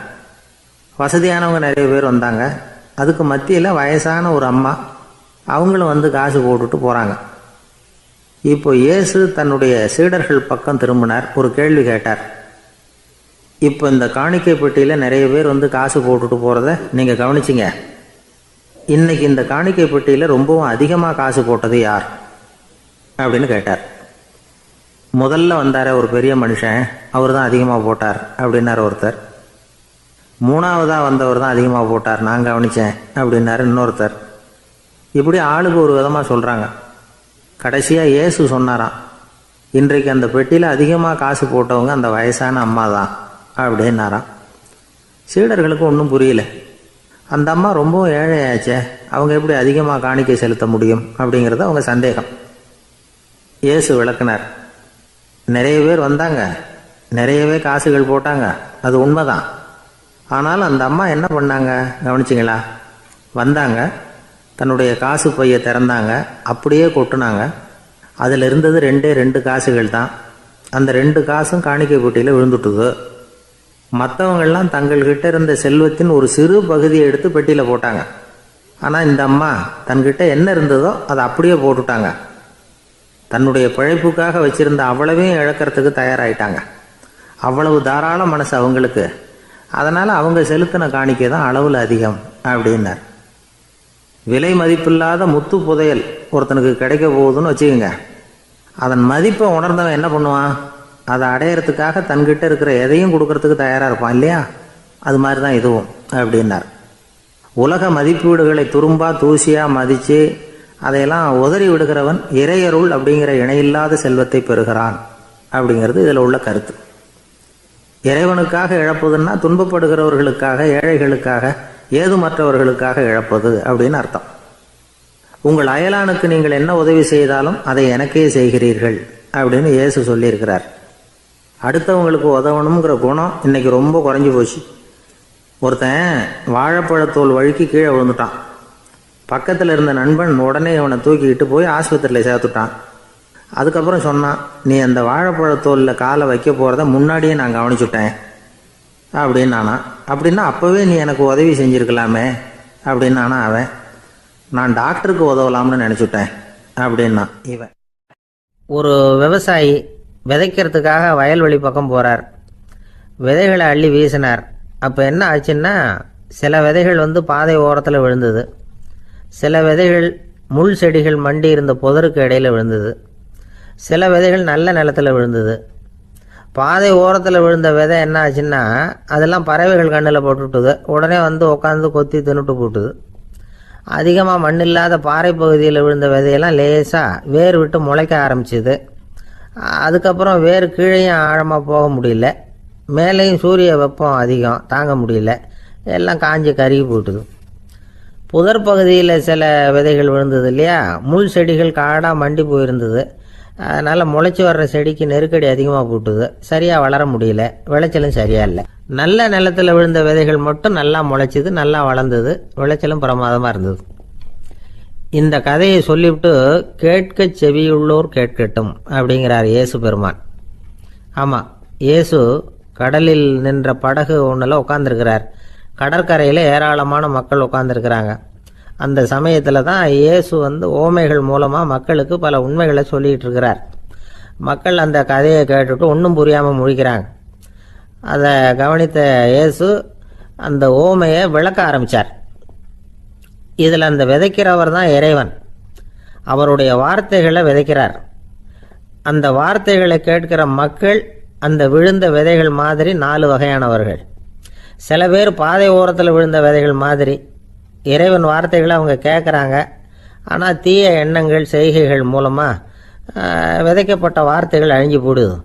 வசதியானவங்க நிறைய பேர் வந்தாங்க. அதுக்கு மத்தியில் வயசான ஒரு அம்மா, அவங்களும் வந்து காசு போட்டுட்டு போகிறாங்க. இப்போ இயேசு தன்னுடைய சீடர்கள் பக்கம் திரும்பினார். ஒரு கேள்வி கேட்டார். இப்போ இந்த காணிக்கை பெட்டியில் நிறைய பேர் வந்து காசு போட்டுட்டு போகிறத நீங்கள் கவனிச்சிங்க. இன்னைக்கு இந்த காணிக்கை பெட்டியில் ரொம்பவும் அதிகமாக காசு போட்டது யார் அப்படின்னு கேட்டார். முதல்ல வந்தார ஒரு பெரிய மனுஷன், அவர் தான் அதிகமாக போட்டார் அப்படின்னார் ஒருத்தர். மூணாவதாக வந்தவர் தான் அதிகமாக போட்டார், நான் கவனித்தேன் அப்படின்னாரு இன்னொருத்தர். இப்படி ஆளுக்கு ஒரு விதமாக சொல்கிறாங்க. கடைசியாக இயேசு சொன்னாராம், இன்றைக்கு அந்த பெட்டியில் அதிகமாக காசு போட்டவங்க அந்த வயசான அம்மா தான் அப்படின்னாராம். சீடர்களுக்கு ஒன்றும் புரியல. அந்த அம்மா ரொம்பவும் ஏழையாச்சே, அவங்க எப்படி அதிகமாக காணிக்கை செலுத்த முடியும் அப்படிங்கிறது அவங்க சந்தேகம். இயேசு விளக்குனார். நிறைய பேர் வந்தாங்க, நிறையவே காசுகள் போட்டாங்க, அது உண்மைதான். ஆனால் அந்த அம்மா என்ன பண்ணாங்க கவனிச்சிங்களா? வந்தாங்க, தன்னுடைய காசு பையை திறந்தாங்க, அப்படியே கொட்டுனாங்க. அதில் இருந்தது 2 காசுகள் தான். அந்த 2 காசும் காணிக்கை பெட்டியில் விழுந்துட்டுது. மற்றவங்கள்லாம் தங்கள்கிட்ட இருந்த செல்வத்தின் ஒரு சிறு பகுதியை எடுத்து பெட்டியில் போட்டாங்க. ஆனால் இந்த அம்மா தன்கிட்ட என்ன இருந்ததோ அதை அப்படியே போட்டுட்டாங்க. தன்னுடைய பிழைப்புக்காக வச்சிருந்த அவ்வளவையும் இழக்கிறதுக்கு தயாராகிட்டாங்க. அவ்வளவு தாராள மனசு அவங்களுக்கு. அதனால் அவங்க செலுத்தின காணிக்கை தான் அளவில் அதிகம் அப்படின்னார். விலை மதிப்பில்லாத முத்து புதையல் ஒருத்தனுக்கு கிடைக்க போகுதுன்னு வச்சுக்கோங்க. அதன் மதிப்பை உணர்ந்தவன் என்ன பண்ணுவான்? அதை அடையிறதுக்காக தன்கிட்ட இருக்கிற எதையும் கொடுக்கறதுக்கு தயாராக இருப்பான் இல்லையா? அது மாதிரி தான் இதுவும் அப்படின்னார். உலக மதிப்பீடுகளை துரும்பா தூசியாக மதித்து அதையெல்லாம் உதறி விடுகிறவன் இறையருள் அப்படிங்கிற இணையில்லாத செல்வத்தை பெறுகிறான் அப்படிங்கிறது இதில் உள்ள கருத்து. இறைவனுக்காக இழப்பதுன்னா துன்பப்படுகிறவர்களுக்காக, ஏழைகளுக்காக, ஏதுமற்றவர்களுக்காக இழப்பது அப்படின்னு அர்த்தம். உங்கள் அயலானுக்கு நீங்கள் என்ன உதவி செய்தாலும் அதை எனக்கே செய்கிறீர்கள் அப்படின்னு இயேசு சொல்லியிருக்கிறார். அடுத்தவங்களுக்கு உதவணுங்கிற குணம் இன்னைக்கு ரொம்ப குறைஞ்சி போச்சு. ஒருத்தன் வாழைப்பழத்தோல் வழுக்கி கீழே விழுந்துட்டான். பக்கத்தில் இருந்த நண்பன் உடனே அவனை தூக்கிக்கிட்டு போய் ஆஸ்பத்திரியில் சேர்த்துட்டான். அதுக்கப்புறம் சொன்னான், நீ அந்த வாழைப்பழத்தோலில் காலை வைக்க போகிறத முன்னாடியே நான் கவனிச்சுட்டேன் அப்படின்னு நானா. அப்படின்னா அப்போவே நீ எனக்கு உதவி செஞ்சுருக்கலாமே அப்படின்னு அவன். நான் டாக்டருக்கு உதவலாம்னு நினச்சிட்டேன் அப்படின்னா இவன். ஒரு விவசாயி விதைக்கிறதுக்காக வயல்வெளி பக்கம் போகிறார். விதைகளை அள்ளி வீசினார். அப்போ என்ன ஆச்சுன்னா, சில விதைகள் வந்து பாதை ஓரத்தில் விழுந்தது. சில விதைகள் முள் செடிகள் மண்டி இருந்த புதருக்கு இடையில் விழுந்தது. சில விதைகள் நல்ல நிலத்தில் விழுந்தது. பாதை ஓரத்தில் விழுந்த விதை என்ன ஆச்சுன்னா, அதெல்லாம் பறவைகள் கண்ணில் போட்டுவிட்டுது. உடனே வந்து உட்காந்து கொத்தி தின்னுட்டு போட்டுது. அதிகமாக மண் இல்லாத பாறை பகுதியில் விழுந்த விதையெல்லாம் லேசாக வேர் விட்டு முளைக்க ஆரம்பிச்சுது. அதுக்கப்புறம் வேர் கீழேயும் ஆழமாக போக முடியல, மேலேயும் சூரிய வெப்பம் அதிகம் தாங்க முடியல, எல்லாம் காஞ்சி கருகி போட்டுது. புதர் பகுதியில் சில விதைகள் விழுந்தது இல்லையா, முள் செடிகள் காடாக மண்டி போயிருந்தது. அதனால் முளைச்சி வர்ற செடிக்கு நெருக்கடி அதிகமாக போட்டுது, சரியாக வளர முடியல, விளைச்சலும் சரியாக இல்லை. நல்ல நிலத்தில் விழுந்த விதைகள் மட்டும் நல்லா முளைச்சிது, நல்லா வளர்ந்தது, விளைச்சலும் பிரமாதமாக இருந்தது. இந்த கதையை சொல்லிவிட்டு கேட்க செவியுள்ளோர் கேட்கட்டும் அப்படிங்கிறார் இயேசு பெருமான். ஆமாம், இயேசு கடலில் நின்ற படகு ஒன்றில் உட்காந்துருக்கிறார். கடற்கரையில் ஏராளமான மக்கள் உட்காந்துருக்கிறாங்க. அந்த சமயத்தில் தான் இயேசு வந்து ஓமைகள் மூலமாக மக்களுக்கு பல உண்மைகளை சொல்லிகிட்டு இருக்கிறார். மக்கள் அந்த கதையை கேட்டுட்டு ஒன்றும் புரியாமல் முழிக்கிறாங்க. அதை கவனித்த இயேசு அந்த ஓமையை விளக்க ஆரம்பித்தார். இதில் அந்த விதைக்கிறவர் தான் இறைவன். அவருடைய வார்த்தைகளை விதைக்கிறார். அந்த வார்த்தைகளை கேட்கிற மக்கள் அந்த விழுந்த விதைகள் மாதிரி 4 வகையானவர்கள். சில பேர் பாதை ஓரத்தில் விழுந்த விதைகள் மாதிரி. இறைவன் வார்த்தைகளை அவங்க கேட்குறாங்க, ஆனால் தீய எண்ணங்கள் செய்கைகள் மூலமாக விதைக்கப்பட்ட வார்த்தைகள் அழிஞ்சு போடுது.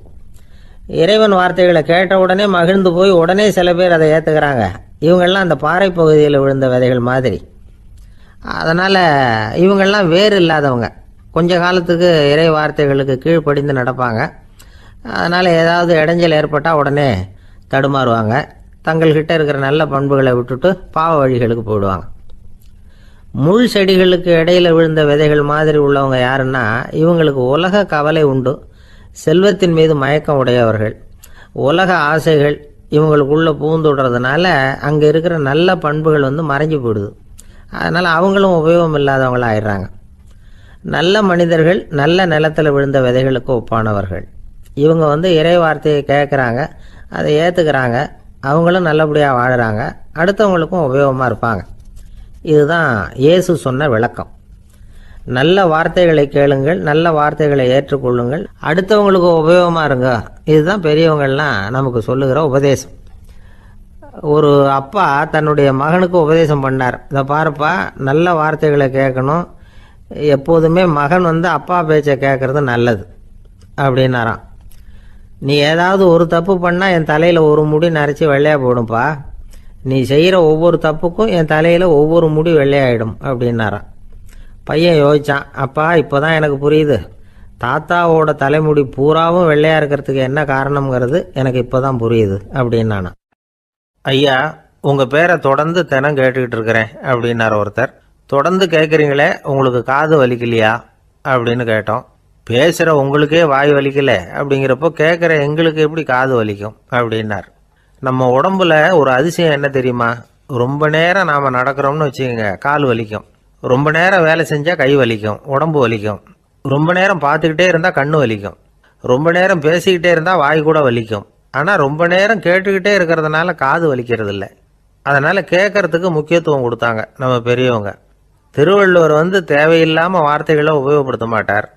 இறைவன் வார்த்தைகளை கேட்ட உடனே மகிழ்ந்து போய் உடனே சில பேர் அதை ஏற்றுக்கிறாங்க. இவங்கெல்லாம் அந்த பாறை பகுதியில் விழுந்த விதைகள் மாதிரி. அதனால் இவங்கெல்லாம் வேறு இல்லாதவங்க. கொஞ்ச காலத்துக்கு இறை வார்த்தைகளுக்கு கீழ்ப்படிந்து நடப்பாங்க. அதனால் ஏதாவது இடைஞ்சல் ஏற்பட்டால் உடனே தடுமாறுவாங்க. தங்கள்கிட்ட இருக்கிற நல்ல பண்புகளை விட்டுட்டு பாவ வழிகளுக்கு போயிடுவாங்க. முள் செடிகளுக்கு இடையில் விழுந்த விதைகள் மாதிரி உள்ளவங்க யாருன்னா, இவங்களுக்கு உலக கவலை உண்டு, செல்வத்தின் மீது மயக்கம் உடையவர்கள், உலக ஆசைகள் இவங்களுக்குள்ள பூந்துடுறதுனால அங்கே இருக்கிற நல்ல பண்புகள் மறைஞ்சு போயிடுது. அதனால் அவங்களும் உபயோகம் இல்லாதவங்களா ஆயிடுறாங்க. நல்ல மனிதர்கள் நல்ல நிலத்தில் விழுந்த விதைகளுக்கு ஒப்பானவர்கள். இவங்க இறை வார்த்தையை கேட்குறாங்க, அதை ஏற்றுக்கிறாங்க, அவங்களும் நல்லபடியாக வாழுறாங்க, அடுத்தவங்களுக்கும் உபயோகமாக இருப்பாங்க. இதுதான் இயேசு சொன்ன விளக்கம். நல்ல வார்த்தைகளை கேளுங்கள், நல்ல வார்த்தைகளை ஏற்றுக்கொள்ளுங்கள், அடுத்தவங்களுக்கு உபயோகமாக இருங்க. இதுதான் பெரியவங்கள்லாம் நமக்கு சொல்லுகிற உபதேசம். ஒரு அப்பா தன்னுடைய மகனுக்கு உபதேசம் பண்ணார். இதை பாருப்பா, நல்ல வார்த்தைகளை கேட்கணும், எப்போதுமே மகன் அப்பா பேச்சை கேட்கறது நல்லது அப்படின்னாராம். நீ ஏதாவது ஒரு தப்பு பண்ணால் என் தலையில் ஒரு முடி நரைச்சி வெள்ளையாக போடும்பா, நீ செய்கிற ஒவ்வொரு தப்புக்கும் என் தலையில் ஒவ்வொரு முடி வெள்ளையாயிடும் அப்படின்னாராம். பையன் யோசிச்சான், அப்பா இப்போ தான் எனக்கு புரியுது, தாத்தாவோட தலைமுடி பூராவும் வெள்ளையாக இருக்கிறதுக்கு என்ன காரணம்ங்கிறது எனக்கு இப்போ தான் புரியுது அப்படின்னானா. ஐயா, உங்கள் பேரை தொடர்ந்து தினம் கேட்டுக்கிட்டு இருக்கிறேன் அப்படின்னார் ஒருத்தர். தொடர்ந்து கேட்குறீங்களே, உங்களுக்கு காது வலிக்கலையா அப்படின்னு கேட்டோம். பேசுகிற உங்களுக்கே வாய் வலிக்கல அப்படிங்கிறப்போ கேட்குற எங்களுக்கு எப்படி காது வலிக்கும் அப்படின்னார். நம்ம உடம்புல ஒரு அதிசயம் என்ன தெரியுமா? ரொம்ப நேரம் நாம் நடக்கிறோம்னு வச்சுக்கோங்க, கால் வலிக்கும். ரொம்ப நேரம் வேலை செஞ்சால் கை வலிக்கும், உடம்பு வலிக்கும். ரொம்ப நேரம் பார்த்துக்கிட்டே இருந்தால் கண்ணு வலிக்கும். ரொம்ப நேரம் பேசிக்கிட்டே இருந்தால் வாய் கூட வலிக்கும். ஆனால் ரொம்ப நேரம் கேட்டுக்கிட்டே இருக்கிறதுனால காது வலிக்கிறது இல்லை. அதனால் கேட்கறதுக்கு முக்கியத்துவம் கொடுத்தாங்க நம்ம பெரியவங்க. திருவள்ளுவர் தேவையில்லாமல் வார்த்தைகளை உபயோகப்படுத்த மாட்டார்.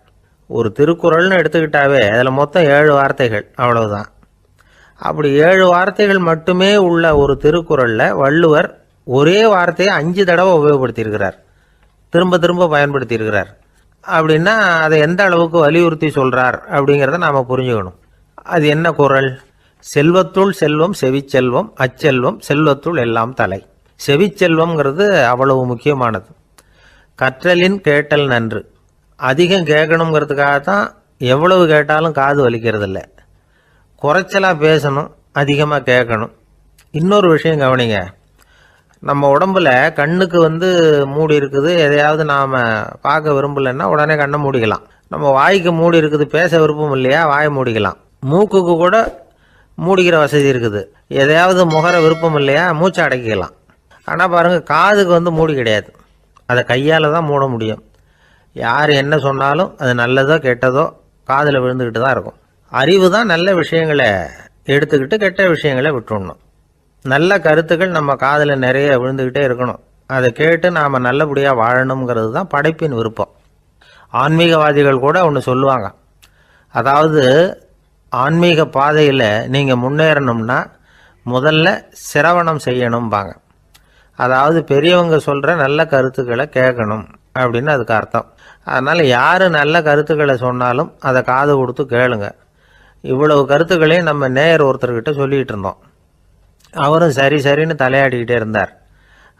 ஒரு திருக்குறள்னு எடுத்துக்கிட்டாவே அதில் மொத்தம் 7 வார்த்தைகள், அவ்வளவுதான். அப்படி 7 வார்த்தைகள் மட்டுமே உள்ள ஒரு திருக்குறளில் வள்ளுவர் ஒரே வார்த்தையை 5 தடவை உபயோகப்படுத்தியிருக்கிறார், திரும்ப திரும்ப பயன்படுத்தியிருக்கிறார். அப்படின்னா அதை எந்த அளவுக்கு வலியுறுத்தி சொல்கிறார் அப்படிங்கிறத நாம் புரிஞ்சுக்கணும். அது என்ன குறள்? செல்வத்துள் செல்வம் செவிச்செல்வம், அச்செல்வம் செல்வத்துள் எல்லாம் தலை. செவிச்செல்வம்ங்கிறது அவ்வளவு முக்கியமானது. கற்றலின் கேட்டல் நன்று. அதிகம் கேட்கணுங்கிறதுக்காகத்தான் எவ்வளவு கேட்டாலும் காது வலிக்கிறது இல்லை. குறைச்சலாக பேசணும், அதிகமாக கேட்கணும். இன்னொரு விஷயம் கவனிங்க, நம்ம உடம்புல கண்ணுக்கு மூடி இருக்குது, எதையாவது நாம் பார்க்க விரும்பலைன்னா உடனே கண்ணை மூடிக்கலாம். நம்ம வாய்க்கு மூடி இருக்குது, பேச விருப்பம் இல்லையா, வாயை மூடிக்கலாம். மூக்குக்கு கூட மூடிக்கிற வசதி இருக்குது, எதையாவது முகர விருப்பம் இல்லையா, மூச்சை அடக்கிக்கலாம். ஆனால் பாருங்கள், காதுக்கு மூடி கிடையாது, அதை கையால் தான் மூட முடியும். யார் என்ன சொன்னாலும் அது நல்லதோ கெட்டதோ காதில் விழுந்துக்கிட்டு தான் இருக்கும். அறிவு தான் நல்ல விஷயங்களை எடுத்துக்கிட்டு கெட்ட விஷயங்களை விட்டுடணும். நல்ல கருத்துக்கள் நம்ம காதில் நிறைய விழுந்துக்கிட்டே இருக்கணும். அதை கேட்டு நாம் நல்லபடியாக வாழணுங்கிறது தான் படைப்பின் விருப்பம். ஆன்மீகவாதிகள் கூட ஒன்று சொல்லுவாங்க, அதாவது ஆன்மீக பாதையில் நீங்கள் முன்னேறணும்னா முதல்ல சிரவணம் செய்யணும்பாங்க. அதாவது பெரியவங்க சொல்கிற நல்ல கருத்துக்களை கேட்கணும் அப்படின்னு அதுக்கு அர்த்தம். அதனால் யார் நல்ல கருத்துக்களை சொன்னாலும் அதை காது கொடுத்து கேளுங்க. இவ்வளவு கருத்துக்களையும் நம்ம நேயர் ஒருத்தர்கிட்ட சொல்லிகிட்டு இருந்தோம். அவரும் சரி சரின்னு தலையாடிக்கிட்டே இருந்தார்.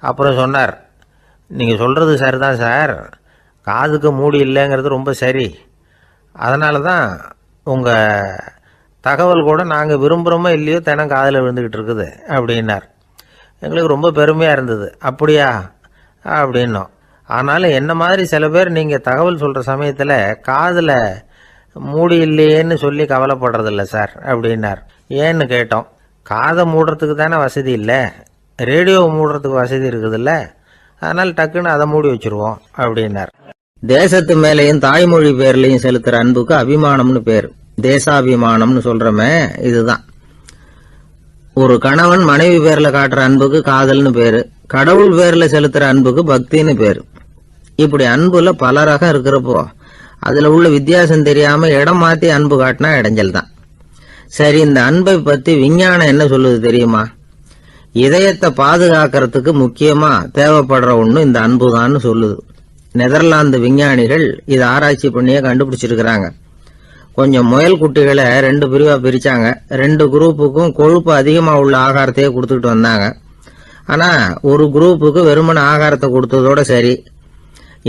அப்புறம் சொன்னார், நீங்கள் சொல்கிறது சரிதான் சார், காதுக்கு மூடி இல்லைங்கிறது ரொம்ப சரி, அதனால தான் உங்கள் தகவல் கூட நாங்கள் விரும்புகிறோமோ இல்லையோ தினம் காதில் விழுந்துக்கிட்டு இருக்குது அப்படின்னார். எங்களுக்கு ரொம்ப பெருமையாக இருந்தது. அப்படியா அப்படின்னோம். ஆனாலும் என்ன மாதிரி சில பேர் நீங்கள் தகவல் சொல்கிற சமயத்தில் காதில் மூடி இல்லையேன்னு சொல்லி கவலைப்படுறதில்ல சார் அப்படின்னார். ஏன்னு கேட்டோம். காதை மூடுறதுக்கு தானே வசதி இல்லை, ரேடியோவை மூடுறதுக்கு வசதி இருக்குதுல்ல, அதனால் டக்குன்னு அதை மூடி வச்சுருவோம் அப்படின்னார். தேசத்து மேலேயும் தாய்மொழி பேர்லையும் செலுத்துகிற அன்புக்கு அபிமானம்னு பேர். தேசாபிமானம்னு சொல்கிறோமே, இதுதான். ஒரு கணவன் மனைவி பேரில் காட்டுற அன்புக்கு காதல்னு பேரு, கடவுள் பேரில் செலுத்துகிற அன்புக்கு பக்தின்னு பேரு. இப்படி அன்புல பல ரகம் இருக்கிறப்போ அதுல உள்ள வித்தியாசம் தெரியாம இடம் மாத்தி அன்பு காட்டினா இடைஞ்சல் தான். சரி, இந்த அன்பை பத்தி விஞ்ஞானம் என்ன சொல்லுது தெரியுமா? இதயத்தை பாதுகாக்கிறதுக்கு முக்கியமா தேவைப்படுற ஒண்ணு இந்த அன்பு தான் சொல்லுது. நெதர்லாந்து விஞ்ஞானிகள் இதை ஆராய்ச்சி பண்ணியே கண்டுபிடிச்சிருக்கிறாங்க. கொஞ்சம் முயல் குட்டிகளை 2 பிரிவா பிரிச்சாங்க. 2 குரூப்புக்கும் கொழுப்பு அதிகமா உள்ள ஆகாரத்தையே கொடுத்துட்டு வந்தாங்க. ஆனா ஒரு குரூப்புக்கு வெறுமன ஆகாரத்தை கொடுத்ததோட சரி,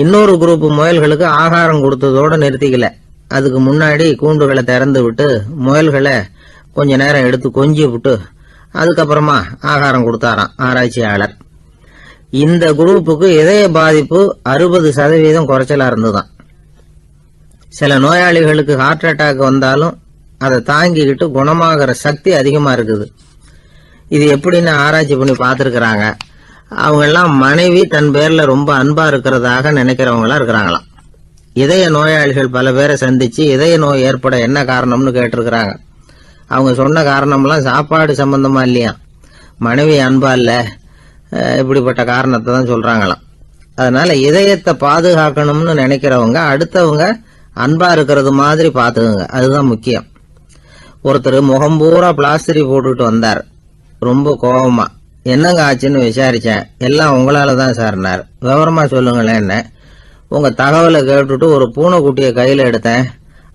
இன்னொரு குரூப் முயல்களுக்கு ஆகாரம் கொடுத்ததோட நிறுத்திக்கல. அதுக்கு முன்னாடி கூண்டுகளை திறந்து விட்டு முயல்களை கொஞ்ச நேரம் எடுத்து கொஞ்சி விட்டு அதுக்கப்புறமா ஆகாரம் கொடுத்தாராம் ஆராய்ச்சியாளர். இந்த குரூப்புக்கு இதய பாதிப்பு 60% குறைச்சலா இருந்துதான். சில நோயாளிகளுக்கு ஹார்ட் அட்டாக் வந்தாலும் அதை தாங்கிக்கிட்டு குணமாகிற சக்தி அதிகமா இருக்குது. இது எப்படின்னு ஆராய்ச்சி பண்ணி பார்த்துருக்குறாங்க. அவங்க எல்லாம் மனைவி தன் பேர்ல ரொம்ப அன்பா இருக்கிறதாக நினைக்கிறவங்களா இருக்கிறாங்களாம். இதய நோயாளிகள் பல பேரை சந்திச்சு இதய நோய் ஏற்பட என்ன காரணம்னு கேட்டிருக்கிறாங்க. அவங்க சொன்ன காரணம்லாம் சாப்பாடு சம்பந்தமா இல்லையா, மனைவி அன்பா இல்ல, இப்படிப்பட்ட காரணத்தை தான் சொல்றாங்களாம். அதனால இதயத்தை பாதுகாக்கணும்னு நினைக்கிறவங்க அடுத்தவங்க அன்பா இருக்கிறது மாதிரி பாத்துக்குங்க, அதுதான் முக்கியம். ஒருத்தர் முகம் பூரா பிளாஸ்டரி போட்டுட்டு வந்தார். ரொம்ப கோபமா, என்னங்க ஆச்சுன்னு விசாரிச்சேன். எல்லாம் உங்களால தான் சார்னார். விவரமா சொல்லுங்களேன். என்ன உங்க தகவலை கேட்டுட்டு ஒரு பூனைக்குட்டியை கையில எடுத்தேன்,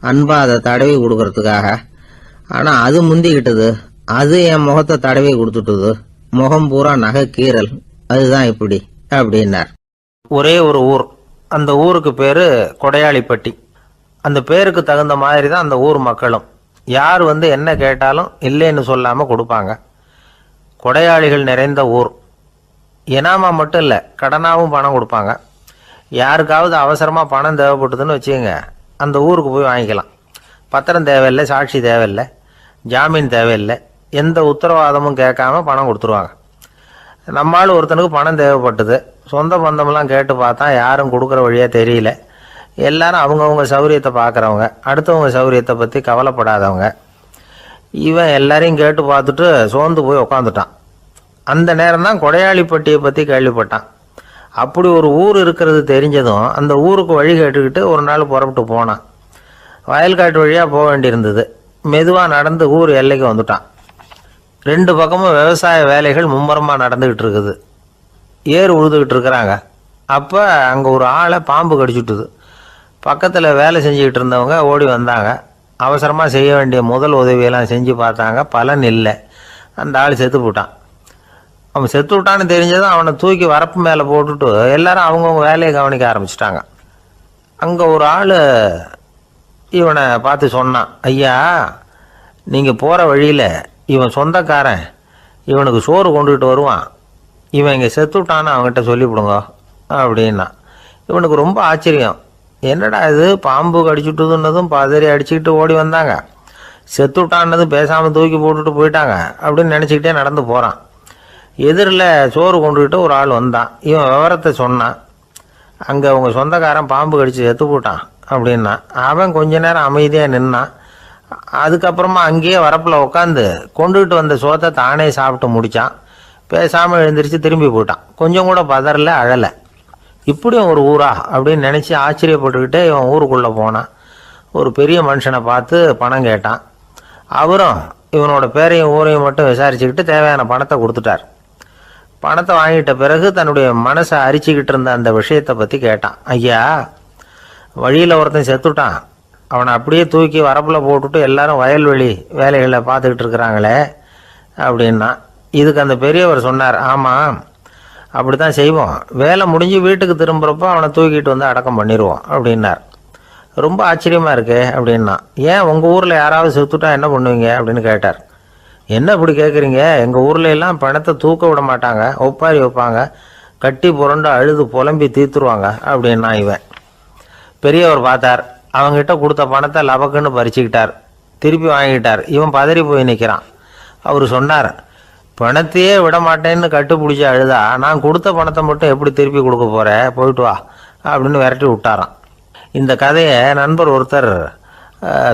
அன்பா அதை தடவி கொடுக்கறதுக்காக. ஆனா அது முந்திக்கிட்டது, அது என் முகத்தை தடவி கொடுத்துட்டுது. முகம் பூரா நகை கீறல், அதுதான் இப்படி அப்படின்னார். ஒரே ஒரு ஊர், அந்த ஊருக்கு பேரு கொடையாளிப்பட்டி. அந்த பேருக்கு தகுந்த மாதிரி தான் அந்த ஊர் மக்களும். யார் வந்து என்ன கேட்டாலும் இல்லைன்னு சொல்லாம கொடுப்பாங்க. கொடையாளிகள் நிறைந்த ஊர். இனாமா மட்டும் இல்லை, கடனாவும் பணம் கொடுப்பாங்க. யாருக்காவது அவசரமாக பணம் தேவைப்பட்டதுன்னு வச்சுக்கோங்க, அந்த ஊருக்கு போய் வாங்கிக்கலாம். பத்திரம் தேவையில்லை, சாட்சி தேவையில்லை, ஜாமீன் தேவையில்லை, எந்த உத்தரவாதமும் கேட்காம பணம் கொடுத்துருவாங்க. நம்மால் ஒருத்தனுக்கு பணம் தேவைப்பட்டது, சொந்த பந்தமெல்லாம் கேட்டு பார்த்தா யாரும் கொடுக்குற வழியாக தெரியல. எல்லாரும் அவங்கவுங்க சௌரியத்தை பார்க்குறவங்க, அடுத்தவங்க சௌரியத்தை பற்றி கவலைப்படாதவங்க. இவன் எல்லாரையும் கேட்டு பார்த்துட்டு சோர்ந்து போய் உக்காந்துட்டான். அந்த நேரம் தான் கொடையாளிப்பட்டியை பற்றி கேள்விப்பட்டான். அப்படி ஒரு ஊர் இருக்கிறது தெரிஞ்சதும் அந்த ஊருக்கு வழி கேட்டுக்கிட்டு ஒரு நாள் புறப்பட்டு போனான். வயல்காட்டு வழியாக போக வேண்டியிருந்தது. மெதுவாக நடந்து ஊர் எல்லைக்கு வந்துட்டான். 2 பக்கமும் விவசாய வேலைகள் மும்முரமாக நடந்துக்கிட்டு இருக்குது. ஏர் உழுதுகிட்டு இருக்கிறாங்க. அப்போ அங்கே ஒரு ஆளை பாம்பு கடிச்சுட்டுது. பக்கத்தில் வேலை செஞ்சுக்கிட்டு இருந்தவங்க ஓடி வந்தாங்க. அவசரமாக செய்ய வேண்டிய முதல் உதவியெல்லாம் செஞ்சு பார்த்தாங்க, பலன் இல்லை. அந்த ஆள் செத்து போட்டான். அவன் செத்து விட்டான்னு தெரிஞ்சதும் அவனை தூக்கி வரப்பு மேலே போட்டுட்டு எல்லாரும் அவங்கவுங்க வேலையை கவனிக்க ஆரம்பிச்சிட்டாங்க. அங்கே ஒரு ஆள் இவனை பார்த்து சொன்னான், ஐயா, நீங்கள் போகிற வழியில் இவன் சொந்தக்காரன் இவனுக்கு சோறு கொண்டுகிட்டு வருவான், இவன் இங்கே செத்து விட்டான்னு அவங்ககிட்ட சொல்லிவிடுங்க அப்படின்னா. இவனுக்கு ரொம்ப ஆச்சரியம். என்னடா இது, பாம்பு கடிச்சுட்டுதுன்னதும் பதறி அடிச்சுக்கிட்டு ஓடி வந்தாங்க, செத்து விட்டான்னதும் பேசாமல் தூக்கி போட்டுட்டு போயிட்டாங்க அப்படின்னு நினச்சிக்கிட்டே நடந்து போகிறான். எதிரில் சோறு கொண்டுகிட்டு ஒரு ஆள் வந்தான். இவன் விவரத்தை சொன்னான். அங்கே அவங்க சொந்தக்காரன் பாம்பு கடிச்சு செத்து போட்டான் அப்படின்னா. அவன் கொஞ்ச நேரம் அமைதியாக நின்னான். அதுக்கப்புறமா அங்கேயே வரப்பில் உட்காந்து கொண்டுகிட்டு வந்த சோத்தை தானே சாப்பிட்டு முடித்தான். பேசாமல் எழுந்திரிச்சு திரும்பி போயிட்டான். கொஞ்சம் கூட பதறல, அழலை. இப்படியும் ஒரு ஊரா அப்படின்னு நினச்சி ஆச்சரியப்பட்டுக்கிட்டே இவன் ஊருக்குள்ளே போனான். ஒரு பெரிய மனுஷனை பார்த்து பணம் கேட்டான். அவரும் இவனோட பேரையும் ஊரையும் மட்டும் விசாரிச்சுக்கிட்டு தேவையான பணத்தை கொடுத்துட்டார். பணத்தை வாங்கிட்ட பிறகு தன்னுடைய மனசை அரிச்சுக்கிட்டு இருந்த அந்த விஷயத்தை பற்றி கேட்டான். ஐயா, வழியில் ஒருத்தன் செத்துட்டான், அவனை அப்படியே தூக்கி வரப்பில் போட்டுட்டு எல்லாரும் வயல்வெளி வேலைகளை பார்த்துக்கிட்டு இருக்கிறாங்களே அப்படின்னா. இதுக்கு அந்த பெரியவர் சொன்னார், ஆமாம், அப்படி தான் செய்வோம். வேலை முடிஞ்சு வீட்டுக்கு திரும்புகிறப்போ அவனை தூக்கிட்டு வந்து அடக்கம் பண்ணிடுவோம் அப்படின்னார். ரொம்ப ஆச்சரியமாக இருக்கே அப்படின்னா. ஏன் உங்கள் ஊரில் யாராவது செத்துட்டா என்ன பண்ணுவீங்க அப்படின்னு கேட்டார். என்ன இப்படி கேட்குறீங்க, எங்கள் ஊரில் எல்லாம் பணத்தை தூக்க விட மாட்டாங்க, ஒப்பாரி வைப்பாங்க, கட்டி புரண்டு அழுது புலம்பி தீர்த்துருவாங்க அப்படின்னா. இவன் பெரியவர் பார்த்தார். அவங்ககிட்ட கொடுத்த பணத்தை லபக்குன்னு பறிச்சுக்கிட்டார். திருப்பி வாங்கிட்டார். இவன் பதறி போய் நிற்கிறான். அவர் சொன்னார், பணத்தையே விட மாட்டேன்னு கட்டுப்பிடிச்சி அழுதா நான் கொடுத்த பணத்தை மட்டும் எப்படி திருப்பி கொடுக்க போகிறேன், போயிட்டு வா அப்படின்னு விரட்டி விட்டாரான். இந்த கதையை நண்பர் ஒருத்தர்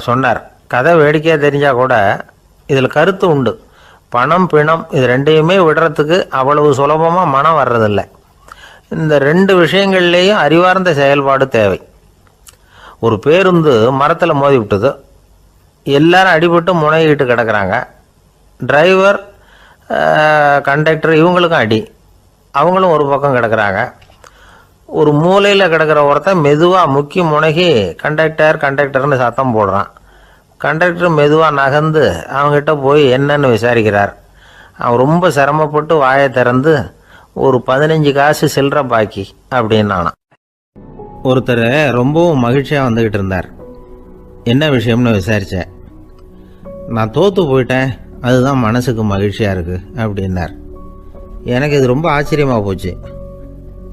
சொன்னார். கதை வேடிக்கையாக தெரிஞ்சால் கூட இதில் கருத்து உண்டு. பணம் பிணம் இது ரெண்டையுமே விடுறதுக்கு அவ்வளவு சுலபமாக மனம் வர்றதில்லை. இந்த 2 விஷயங்கள்லேயும் அறிவார்ந்த செயல்பாடு தேவை. ஒரு பேருந்து மரத்தில் மோதி விட்டது. எல்லாரும் அடிபட்டு முனைகிட்டு கிடக்கிறாங்க. டிரைவர், கண்டக்டர் இவங்களுக்கும் அடி. அவங்களும் ஒரு பக்கம் கிடக்கிறாங்க. ஒரு மூலையில் கிடக்கிற ஒருத்தன் மெதுவாக முக்கி முனகி கண்டக்டர்னு சத்தம் போடுறான். கண்டக்டர் மெதுவாக நகர்ந்து அவங்ககிட்ட போய் என்னன்னு விசாரிக்கிறார். அவன் ரொம்ப சிரமப்பட்டு வாயை திறந்து ஒரு 15 காசு சில்லற பாக்கி அப்படின்னானான். ஒருத்தர் ரொம்பவும் மகிழ்ச்சியாக வந்துக்கிட்டு இருந்தார். என்ன விஷயம்னு விசாரித்தேன். நான் தோற்று போயிட்டேன், அதுதான் மனசுக்கு மகிழ்ச்சியாக இருக்குது அப்படின்னார். எனக்கு இது ரொம்ப ஆச்சரியமாக போச்சு.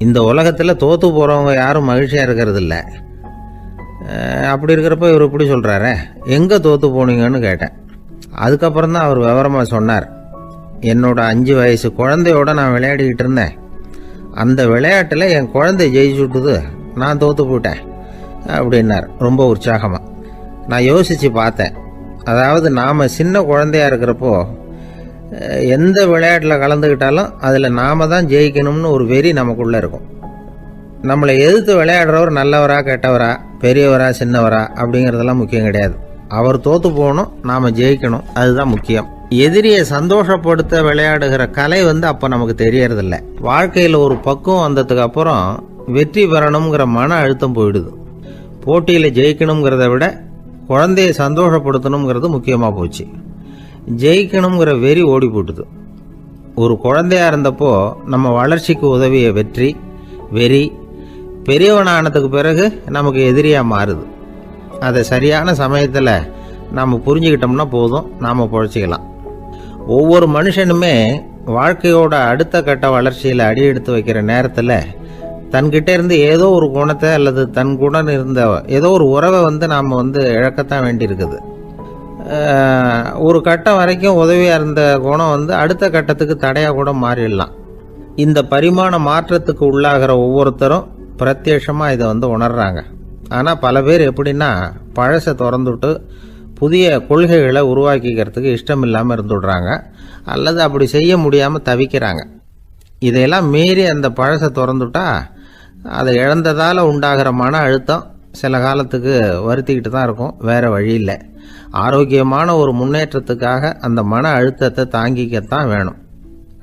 இந்த உலகத்தில் தோற்று போகிறவங்க யாரும் மகிழ்ச்சியாக இருக்கிறது இல்லை. அப்படி இருக்கிறப்ப இவர் இப்படி சொல்கிறாரே, எங்கே தோற்று போனீங்கன்னு கேட்டேன். அதுக்கப்புறம் தான் அவர் விவரமாக சொன்னார். என்னோட 5 வயசு குழந்தையோட நான் விளையாடிக்கிட்டு இருந்தேன். அந்த விளையாட்டில் என் குழந்தை ஜெயிச்சு விட்டுது, நான் தோற்று போயிட்டேன் அப்படின்னார் ரொம்ப உற்சாகமாக. நான் யோசித்து பார்த்தேன். அதாவது நாம் சின்ன குழந்தையாக இருக்கிறப்போ எந்த விளையாட்டில் கலந்துக்கிட்டாலும் அதில் நாம் தான் ஜெயிக்கணும்னு ஒரு வெறி நமக்குள்ளே இருக்கும். நம்மளை எதிர்த்து விளையாடுறவர் நல்லவரா கெட்டவரா, பெரியவரா சின்னவரா அப்படிங்கிறதெல்லாம் முக்கியம் கிடையாது. அவர் தோற்று போகணும், நாம் ஜெயிக்கணும், அதுதான் முக்கியம். எதிரியை சந்தோஷப்படுத்த விளையாடுகிற கலை அப்போ நமக்கு தெரியறதில்ல. வாழ்க்கையில் ஒரு பக்குவம் வந்ததுக்கு அப்புறம் வெற்றி பெறணுங்கிற மன அழுத்தம் போயிடுது. போட்டியில் ஜெயிக்கணுங்கிறத விட குழந்தையை சந்தோஷப்படுத்தணுங்கிறது முக்கியமாக போச்சு. ஜெயிக்கணுங்கிற வெறி ஓடி போட்டுது. ஒரு குழந்தையா இருந்தப்போ நம்ம வளர்ச்சிக்கு உதவிய வெறி பெரியவனானதுக்கு பிறகு நமக்கு எதிரியாக மாறுது. அதை சரியான சமயத்தில் நாம் புரிஞ்சுக்கிட்டோம்னா போதும், நாம் பொழைச்சிக்கலாம். ஒவ்வொரு மனுஷனுமே வாழ்க்கையோட அடுத்த கட்ட வளர்ச்சியில் அடி எடுத்து வைக்கிற நேரத்தில் தன்கிட்ட இருந்து ஏதோ ஒரு குணத்தை அல்லது தன் குணம் இருந்த ஏதோ ஒரு உறவை நாம் இழக்கத்தான் வேண்டியிருக்குது. ஒரு கட்டம் வரைக்கும் உதவியாக இருந்த குணம் அடுத்த கட்டத்துக்கு தடையாக கூட மாறிடலாம். இந்த பரிமாண மாற்றத்துக்கு உள்ளாகிற ஒவ்வொருத்தரும் பிரத்யட்சமாக இதை உணர்றாங்க. ஆனால் பல பேர் எப்படின்னா பழசை திறந்துவிட்டு புதிய கொள்கைகளை உருவாக்கிக்கிறதுக்கு இஷ்டம் இல்லாமல் இருந்துடுறாங்க, அல்லது அப்படி செய்ய முடியாமல் தவிக்கிறாங்க. இதையெல்லாம் மீறி அந்த பழசை திறந்துட்டா அதை இழந்ததால் உண்டாகிற மன அழுத்தம் சில காலத்துக்கு வருத்திக்கிட்டு தான் இருக்கும், வேறு வழி இல்லை. ஆரோக்கியமான ஒரு முன்னேற்றத்துக்காக அந்த மன அழுத்தத்தை தாங்கிக்கத்தான் வேணும்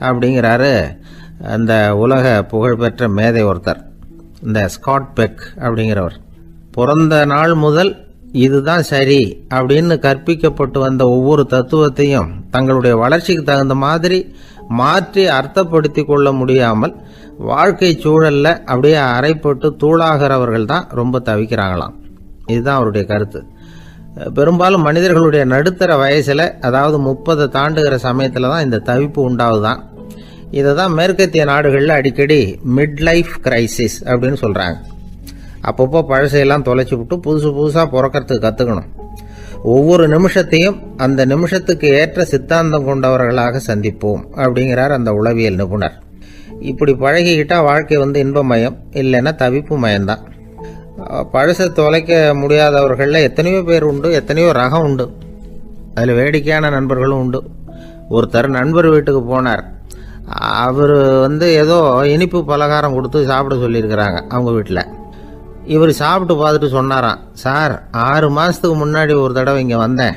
அப்படிங்கிறாரு அந்த உலக புகழ்பெற்ற மேதை ஒருத்தர், இந்த ஸ்காட் பெக் அப்படிங்கிறவர். பிறந்த நாள் முதல் இதுதான் சரி அப்படின்னு கற்பிக்கப்பட்டு வந்த ஒவ்வொரு தத்துவத்தையும் தங்களுடைய வளர்ச்சிக்கு தகுந்த மாதிரி மாற்றி அர்த்தப்படுத்தி கொள்ள முடியாமல் வாழ்க்கை சூழல்ல அப்படியே அரைப்பட்டு தூளாகிறவர்கள் தான் ரொம்ப தவிக்கிறாங்களாம். இதுதான் அவருடைய கருத்து. பெரும்பாலும் மனிதர்களுடைய நடுத்தர வயசில், அதாவது 30 தாண்டுகிற சமயத்தில் தான் இந்த தவிப்பு உண்டாகுதான். இதை தான் மேற்கத்திய நாடுகளில் அடிக்கடி மிட் லைஃப் கிரைசிஸ் அப்படின்னு சொல்கிறாங்க. அப்பப்போ பழசையெல்லாம் தொலைச்சி விட்டு புதுசாக பிறக்கிறதுக்கு கற்றுக்கணும். ஒவ்வொரு நிமிஷத்தையும் அந்த நிமிஷத்துக்கு ஏற்ற சித்தாந்தம் கொண்டவர்களாக சந்திப்போம் அப்படிங்கிறார் அந்த உளவியல் நிபுணர். இப்படி பழகிக்கிட்டால் வாழ்க்கை இன்பமயம், இல்லைன்னா தவிப்பு மயம்தான். பழசை தொலைக்க முடியாதவர்களில் எத்தனையோ பேர் உண்டு, எத்தனையோ ரகம் உண்டு. அதில் வேடிக்கையான நண்பர்களும் உண்டு. ஒருத்தர் நண்பர் வீட்டுக்கு போனார். அவர் ஏதோ இனிப்பு பலகாரம் கொடுத்து சாப்பிட சொல்லியிருக்கிறாங்க அவங்க வீட்டில். இவர் சாப்பிட்டு பார்த்துட்டு சொன்னாராம், சார் 6 மாதத்துக்கு முன்னாடி ஒரு தடவை இங்கே வந்தேன்,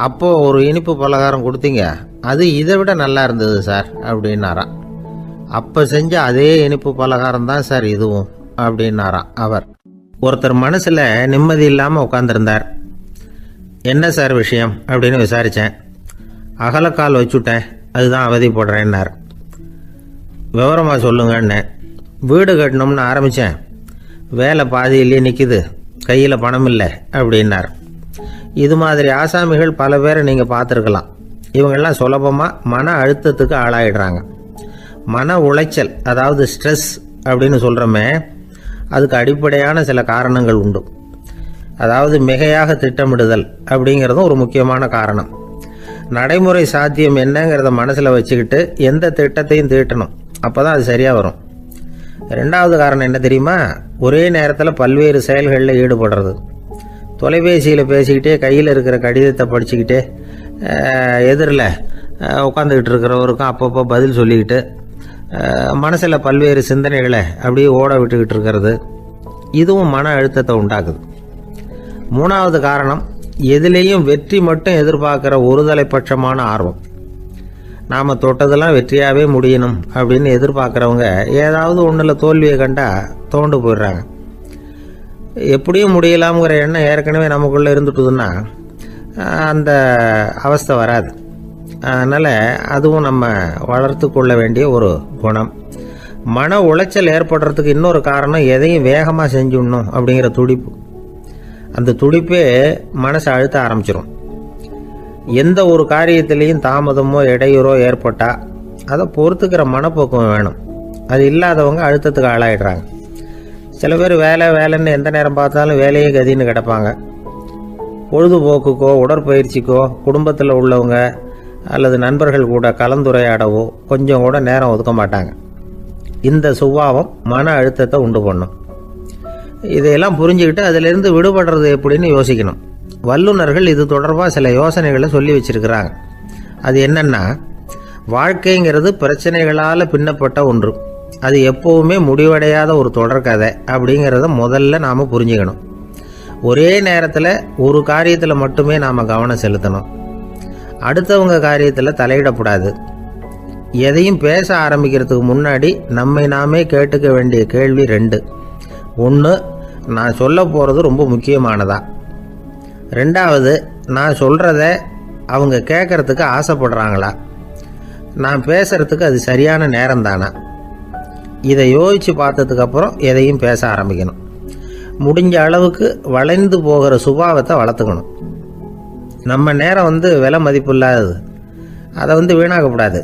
அப்போது ஒரு இனிப்பு பலகாரம் கொடுத்தீங்க, அது இதை விட நல்லா இருந்தது சார் அப்படின்னாராம். அப்போ செஞ்ச அதே இனிப்பு பலகாரம் தான் சார் இதுவும் அப்படின்னாராம் அவர். ஒருத்தர் மனசில் நிம்மதி இல்லாமல் உட்காந்துருந்தார். என்ன சார் விஷயம் அப்படின்னு விசாரித்தேன். அகலக்கால் வச்சுட்டேன், அதுதான் அவதிப்படுறேன்னார். விவரமாக சொல்லுங்கன்னு. வீடு கட்டணும்னு ஆரம்பித்தேன், வேலை பாதியிலேயே நிற்கிது, கையில் பணம் இல்லை அப்படின்னார். இது மாதிரி ஆசாமிகள் பல பேரை நீங்கள் பார்த்துருக்கலாம். இவங்கெல்லாம் சுலபமாக மன அழுத்தத்துக்கு ஆளாயிடுறாங்க. மன உளைச்சல், அதாவது ஸ்ட்ரெஸ் அப்படின்னு சொல்கிறோமே, அதுக்கு அடிப்படையான சில காரணங்கள் உண்டு. அதாவது மிகையாக திட்டமிடுதல் அப்படிங்கிறதும் ஒரு முக்கியமான காரணம். நடைமுறை சாத்தியம் என்னங்கிறத மனசில் வச்சுக்கிட்டு எந்த திட்டத்தையும் தீட்டணும், அப்போ தான் அது சரியாக வரும். 2வது காரணம் என்ன தெரியுமா? ஒரே நேரத்தில் பல்வேறு செயல்களில் ஈடுபடுறது. தொலைபேசியில் பேசிக்கிட்டே கையில் இருக்கிற கடிதத்தை படிச்சுக்கிட்டே எதிரில் உட்காந்துக்கிட்டு இருக்கிறவருக்கும் அப்பப்போ பதில் சொல்லிக்கிட்டு மனசில் பல்வேறு சிந்தனைகளை அப்படியே ஓட விட்டுக்கிட்டு இருக்கிறது, இதுவும் மன அழுத்தத்தை உண்டாக்குது. 3வது காரணம், எதிலேயும் வெற்றி மட்டும் எதிர்பார்க்குற ஒருதலைப்பட்சமான ஆர்வம். நாம் தொட்டதெல்லாம் வெற்றியாகவே முடியணும் அப்படின்னு எதிர்பார்க்குறவங்க ஏதாவது ஒன்றில் தோல்வியை கண்டா தோண்டு போயிடுறாங்க. எப்படியும் முடியலாம்ங்கிற எண்ணம் ஏற்கனவே நமக்குள்ளே இருந்துட்டுதுன்னா அந்த அவஸ்தை வராது. அதனால் அதுவும் நம்ம வளர்த்து கொள்ள வேண்டிய ஒரு குணம். மன உளைச்சல் ஏற்படுறதுக்கு இன்னொரு காரணம், எதையும் வேகமாக செஞ்சுடணும் அப்படிங்கிற துடிப்பு. அந்த துடிப்பே மனசை அழுத்த ஆரம்பிச்சிடும். எந்த ஒரு காரியத்திலையும் தாமதமோ இடையூறோ அதை பொறுத்துக்கிற மனப்போக்கம் வேணும். அது இல்லாதவங்க அழுத்தத்துக்கு ஆளாயிடுறாங்க. சில பேர் வேலை வேலைன்னு எந்த நேரம் பார்த்தாலும் வேலையே கதின்னு கிடப்பாங்க. பொழுதுபோக்குக்கோ உடற்பயிற்சிக்கோ குடும்பத்தில் உள்ளவங்க அல்லது நண்பர்கள் கூட கலந்துரையாடவோ கொஞ்சம் கூட நேரம் ஒதுக்க மாட்டாங்க. இந்த சுபாவம் மன அழுத்தத்தை உண்டு பண்ணும். இதையெல்லாம் புரிஞ்சுக்கிட்டு அதிலிருந்து விடுபடுறது எப்படின்னு யோசிக்கணும். வல்லுநர்கள் இது தொடர்பாக சில யோசனைகளை சொல்லி வச்சிருக்கிறாங்க. அது என்னன்னா, வாழ்க்கைங்கிறது பிரச்சனைகளால் பின்னப்பட்ட ஒன்று. அது எப்போவுமே முடிவடையாத ஒரு தொடர்கதை அப்படிங்கிறத முதல்ல நாம் புரிஞ்சுக்கணும். ஒரே நேரத்தில் ஒரு காரியத்தில் மட்டுமே நாம் கவனம் செலுத்தணும். அடுத்தவங்க காரியத்தில் தலையிடக்கூடாது. எதையும் பேச ஆரம்பிக்கிறதுக்கு முன்னாடி நம்மை நாமே கேட்டுக்க வேண்டிய கேள்வி 2. 1, நான் சொல்ல போகிறது ரொம்ப முக்கியமானதா? 2வது, நான் சொல்கிறத அவங்க கேட்கறதுக்கு ஆசைப்படுறாங்களா? நான் பேசுகிறதுக்கு அது சரியான நேரம் தானா? இதை யோசித்து பார்த்ததுக்கப்புறம் எதையும் பேச ஆரம்பிக்கணும். முடிஞ்ச அளவுக்கு வளைந்து போகிற சுபாவத்தை வளர்த்துக்கணும். நம்ம நேரம் விலை மதிப்பு இல்லாதது. அதை வீணாக்கக்கூடாது.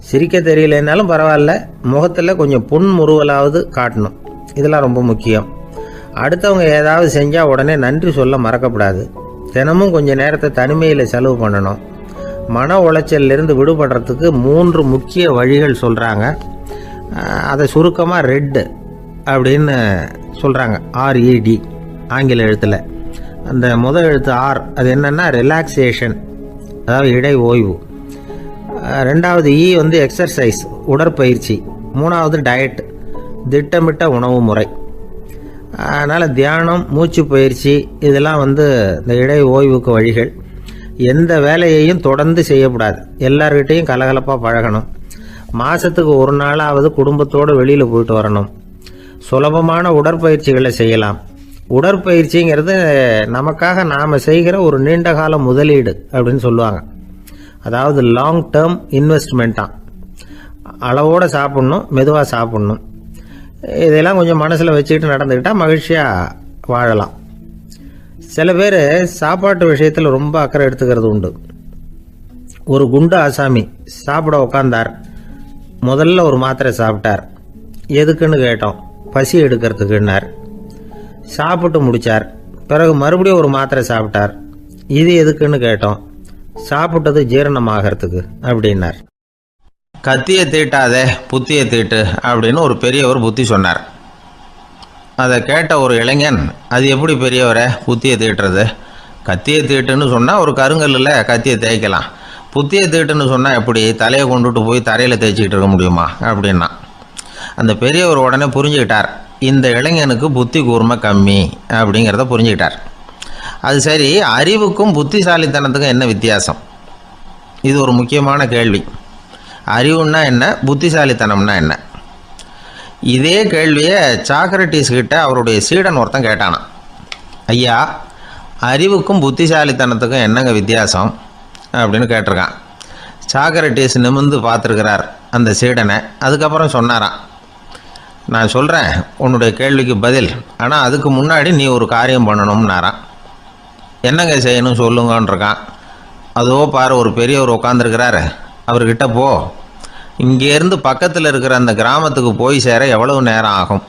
சிரிக்க தெரியலனாலும் பரவாயில்ல, முகத்தில் கொஞ்சம் புன்முறுவலாவது காட்டணும். இதெல்லாம் ரொம்ப முக்கியம். அடுத்தவங்க ஏதாவது செஞ்சால் உடனே நன்றி சொல்ல மறக்கக்கூடாது. தினமும் கொஞ்சம் நேரத்தை தனிமையில் செலவு பண்ணணும். மன உளைச்சலிருந்து விடுபடுறதுக்கு 3 முக்கிய வழிகள் சொல்கிறாங்க. அதை சுருக்கமாக ரெட் அப்படின்னு சொல்கிறாங்க. RED ஆங்கில எழுத்தில். அந்த முதல் எழுத்து R, அது என்னென்னா ரிலாக்ஸேஷன், அதாவது இடை ஓய்வு. 2வது E எக்ஸர்சைஸ், உடற்பயிற்சி. 3வது டயட், திட்டமிட்ட உணவு முறை. அதனால் தியானம், மூச்சு பயிற்சி இதெல்லாம் இந்த இடை ஓய்வுக்கு வழிகள். எந்த வேலையையும் தொடர்ந்து செய்யக்கூடாது. எல்லார்கிட்டையும் கலகலப்பாக பழகணும். மாதத்துக்கு ஒரு நாளாவது குடும்பத்தோடு வெளியில் போயிட்டு வரணும். சுலபமான உடற்பயிற்சிகளை செய்யலாம். உடற்பயிற்சிங்கிறது நமக்காக நாம் செய்கிற ஒரு நீண்டகால முதலீடு அப்படின்னு சொல்லுவாங்க. அதாவது லாங் டேர்ம் இன்வெஸ்ட்மெண்ட்டாக. அளவோடு சாப்பிட்ணும், மெதுவாக சாப்பிட்ணும். இதெல்லாம் கொஞ்சம் மனசில் வச்சுக்கிட்டு நடந்துக்கிட்டால் மகிழ்ச்சியாக வாழலாம். சில பேர் சாப்பாட்டு விஷயத்தில் ரொம்ப அக்கறை எடுத்துக்கிறது உண்டு. ஒரு குண்டு ஆசாமி சாப்பிட உக்காந்தார். முதல்ல ஒரு மாத்திரை சாப்பிட்டார். எதுக்குன்னு கேட்டோம். பசி எடுக்கிறதுக்குன்னார். சாப்பிட்டு முடித்தார். பிறகு மறுபடியும் ஒரு மாத்திரை சாப்பிட்டார். இது எதுக்குன்னு கேட்டோம். சாப்பிட்டது ஜீரணமாகறதுக்கு அப்படின்னார். கத்தியை தீட்டாதே புத்தியை தீட்டு அப்படின்னு ஒரு பெரியவர் புத்தி சொன்னார். அதை கேட்ட ஒரு இளைஞன், அது எப்படி பெரியவரை புத்தியை தீட்டுறது? கத்தியை தீட்டுன்னு சொன்னால் ஒரு கருங்கல்லில் கத்தியை தேய்க்கலாம். புத்தியை தீட்டுன்னு சொன்னால் எப்படி தலையை கொண்டுட்டு போய் தரையில் தேய்ச்சிக்கிட்டு இருக்க முடியுமா அப்படின்னா. அந்த பெரியவர் உடனே புரிஞ்சுக்கிட்டார், இந்த இளைஞனுக்கு புத்தி கூர்மை கம்மி அப்படிங்கிறத புரிஞ்சுக்கிட்டார். அது சரி, அறிவுக்கும் புத்திசாலித்தனத்துக்கும் என்ன வித்தியாசம்? இது ஒரு முக்கியமான கேள்வி. அறிவுன்னா என்ன, புத்திசாலித்தனம்னா என்ன? இதே கேள்வியை சாக்ரட்டிஸ் கிட்ட அவருடைய சீடன் ஒருத்தன் கேட்டானான். ஐயா, அறிவுக்கும் புத்திசாலித்தனத்துக்கும் என்னங்க வித்தியாசம் அப்படின்னு கேட்டிருக்கான். சாக்ரட்டிஸ் நிமிர்ந்து பார்த்துருக்கிறார் அந்த சீடனை. அதுக்கப்புறம் சொன்னாராம், நான் சொல்கிறேன் உன்னுடைய கேள்விக்கு பதில், ஆனால் அதுக்கு முன்னாடி நீ ஒரு காரியம் பண்ணணும்னாரான். என்னங்க செய்யணும் சொல்லுங்கன்றிருக்கான். அதோ பாரு, ஒரு பெரியவர் உட்காந்துருக்கிறாரு, அவர்கிட்ட போ. இங்கேருந்து பக்கத்தில் இருக்கிற அந்த கிராமத்துக்கு போய் சேர எவ்வளவு நேரம் ஆகும்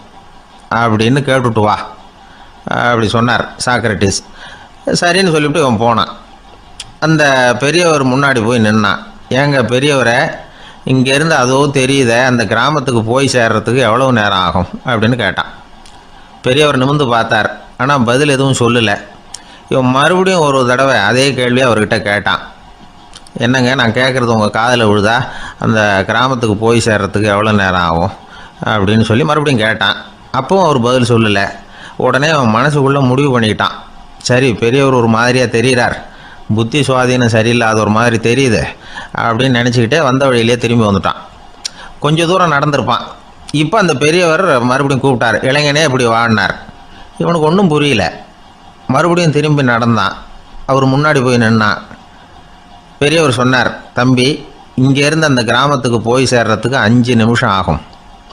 அப்படின்னு கேட்டுட்டு வா அப்படி சொன்னார் சாக்ரட்டிஸ். சரின்னு சொல்லிவிட்டு இவன் போனான். அந்த பெரியவர் முன்னாடி போய் நின்னான். ஏங்க பெரியவரை, இங்கேருந்து அதோ தெரியுத அந்த கிராமத்துக்கு போய் சேர்றதுக்கு எவ்வளவு நேரம் ஆகும் அப்படின்னு கேட்டான். பெரியவர் நிமிர்ந்து பார்த்தார், ஆனால் பதில் எதுவும் சொல்லலை. இவன் மறுபடியும் ஒரு தடவை அதே கேள்வியை அவர்கிட்ட கேட்டான். என்னங்க, நான் கேட்குறது உங்கள் காதில் விழுதா? அந்த கிராமத்துக்கு போய் சேர்றதுக்கு எவ்வளோ நேரம் ஆகும் அப்படின்னு சொல்லி மறுபடியும் கேட்டான். அப்பவும் அவர் பதில் சொல்லலை. உடனே அவன் மனசுக்குள்ளே முடிவு பண்ணிக்கிட்டான், சரி பெரியவர் ஒரு மாதிரியாக தெரிகிறார், புத்தி சுவாதீனம் சரியில்லாத ஒரு மாதிரி தெரியுது அப்படின்னு நினச்சிக்கிட்டே வந்த வழியிலே திரும்பி வந்துட்டான். கொஞ்சம் தூரம் நடந்திருப்பான். இப்போ அந்த பெரியவர் மறுபடியும் கூப்பிட்டார், இளைஞனே இப்படி வாடினார். இவனுக்கு ஒன்றும் புரியல. மறுபடியும் திரும்பி நடந்தான். அவர் முன்னாடி போய் நின்னான். பெரியவர் சொன்னார், தம்பி, இங்கேருந்து அந்த கிராமத்துக்கு போய் சேர்றதுக்கு 5 நிமிஷம் ஆகும்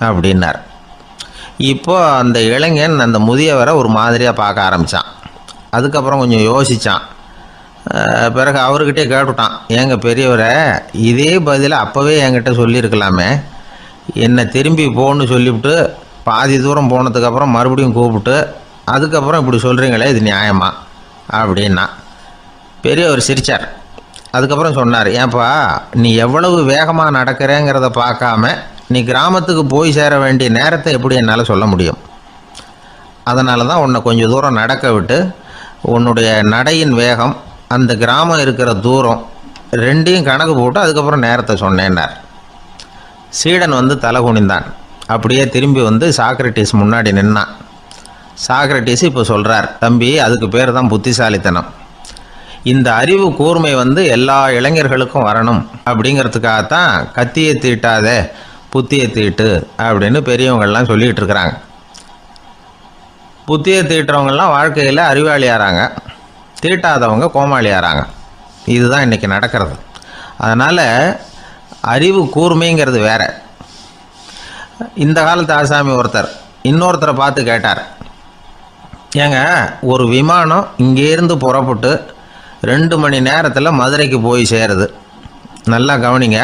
அப்படின்னார். இப்போ அந்த இளைஞன் அந்த முதியவரை ஒரு மாதிரியாக பார்க்க ஆரம்பித்தான். அதுக்கப்புறம் கொஞ்சம் யோசித்தான். பிறகு அவர்கிட்டே கேட்டுட்டான், ஏங்க பெரியவரை, இதே பதிலை அப்போவே என்கிட்ட சொல்லியிருக்கலாமே, என்னை திரும்பி போன்னு சொல்லிவிட்டு பாதி தூரம் போனதுக்கப்புறம் மறுபடியும் கூப்பிட்டு அதுக்கப்புறம் இப்படி சொல்கிறீங்களே இது நியாயமா அப்படின்னா பெரியவர் சிரித்தார். அதுக்கப்புறம் சொன்னார், ஏன்பா நீ எவ்வளவு வேகமாக நடக்கிறேங்கிறத பார்க்காம நீ கிராமத்துக்கு போய் சேர வேண்டிய நேரத்தை எப்படி என்னால் சொல்ல முடியும்? அதனால தான் உன்னை கொஞ்சம் தூரம் நடக்க விட்டு உன்னுடைய நடையின் வேகம், அந்த கிராமம் இருக்கிற தூரம் ரெண்டையும் கணக்கு போட்டு அதுக்கப்புறம் நேரத்தை சொன்னேன்னார். சீடன் வந்து தலை குனிந்தான். அப்படியே திரும்பி வந்து சாக்ரட்டிஸ் முன்னாடி நின்னான். சாக்ரட்டிஸ் இப்போ சொல்கிறார், தம்பி அதுக்கு பேர் தான் புத்திசாலித்தனம். இந்த அறிவு கூர்மை வந்து எல்லா இளைஞர்களுக்கும் வரணும் அப்படிங்கிறதுக்காகத்தான் கத்தியை தீட்டாதே புத்தியை தீட்டு அப்படின்னு பெரியவங்கள்லாம் சொல்லிகிட்டு இருக்கிறாங்க. புத்தியை தீட்டுறவங்கெல்லாம் வாழ்க்கையில் அறிவாளியாகிறாங்க, தீட்டாதவங்க கோமாளியாகிறாங்க. இதுதான் இன்றைக்கி நடக்கிறது. அதனால் அறிவு கூர்மைங்கிறது வேற. இந்த காலத்து ஆசாமி ஒருத்தர் இன்னொருத்தரை பார்த்து கேட்டார், ஏங்க ஒரு விமானம் இங்கேருந்து புறப்பட்டு 2 மணி நேரத்தில் மதுரைக்கு போய் சேருது. நல்லா கவனிங்க,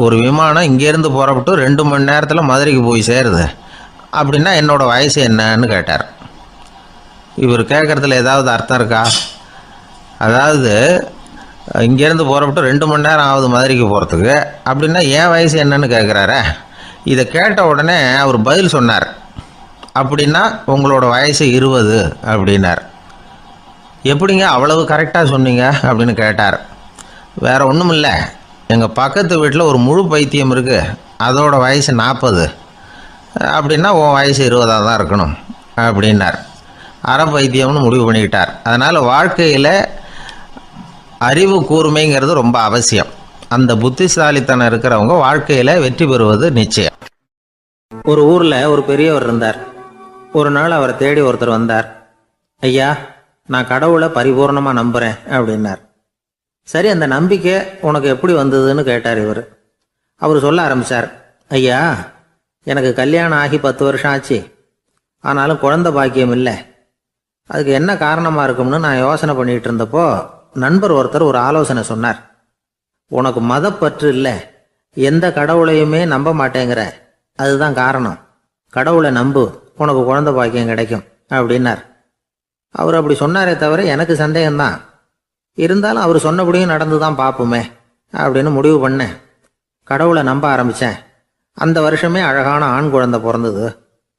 ஒரு விமானம் இங்கேருந்து புறப்பட்டு 2 மணி நேரத்தில் மதுரைக்கு போய் சேருது அப்படின்னா என்னோடய வயசு என்னன்னு கேட்டார். இவர் கேட்குறதுல ஏதாவது அர்த்தம் இருக்கா? அதாவது இங்கேருந்து புறப்பட்டு 2 மணி நேரம் ஆகுது மதுரைக்கு போகிறதுக்கு, அப்படின்னா என் வயசு என்னன்னு கேட்குறாரே. இதை கேட்ட உடனே அவர் பதில் சொன்னார், அப்படின்னா உங்களோட வயசு 20 அப்படின்னார். எப்படிங்க அவ்வளவு கரெக்டாக சொன்னீங்க அப்படின்னு கேட்டார். வேறு ஒன்றும் இல்லை, எங்கள் பக்கத்து வீட்டில் ஒரு முழு பைத்தியம் இருக்குது, அதோட வயசு 40, அப்படின்னா உன் வயசு 20 தான் இருக்கணும் அப்படின்னார். அரை பைத்தியம்னு முடிவு பண்ணிக்கிட்டார். அதனால் வாழ்க்கையில் அறிவு கூர்மைங்கிறது ரொம்ப அவசியம். அந்த புத்திசாலித்தனம் இருக்கிறவங்க வாழ்க்கையில் வெற்றி பெறுவது நிச்சயம். ஒரு ஊரில் ஒரு பெரியவர் இருந்தார். ஒரு நாள் அவரை தேடி ஒருத்தர் வந்தார். ஐயா, நான் கடவுளை பரிபூர்ணமாக நம்புகிறேன் அப்படின்னார். சரி, அந்த நம்பிக்கை உனக்கு எப்படி வந்ததுன்னு கேட்டார் இவர். அவர் சொல்ல ஆரம்பித்தார், ஐயா எனக்கு கல்யாணம் ஆகி 10 வருஷம் ஆச்சு, ஆனாலும் குழந்தை பாக்கியம் இல்லை. அதுக்கு என்ன காரணமாக இருக்கும்னு நான் யோசனை பண்ணிகிட்டு இருந்தப்போ நண்பர் ஒருத்தர் ஒரு ஆலோசனை சொன்னார். உனக்கு மதப்பற்று இல்லை, எந்த கடவுளையுமே நம்ப மாட்டேங்கிற, அதுதான் காரணம். கடவுளை நம்பு, உனக்கு குழந்தை பாக்கியம் கிடைக்கும் அப்படின்னார். அவர் அப்படி சொன்னாரே தவிர எனக்கு சந்தேகம்தான். இருந்தாலும் அவர் சொன்னபடியும் நடந்து தான் பார்ப்போமே அப்படின்னு முடிவு பண்ணேன். கடவுளை நம்ப ஆரம்பித்தேன். அந்த வருஷமே அழகான ஆண் குழந்தை பிறந்தது.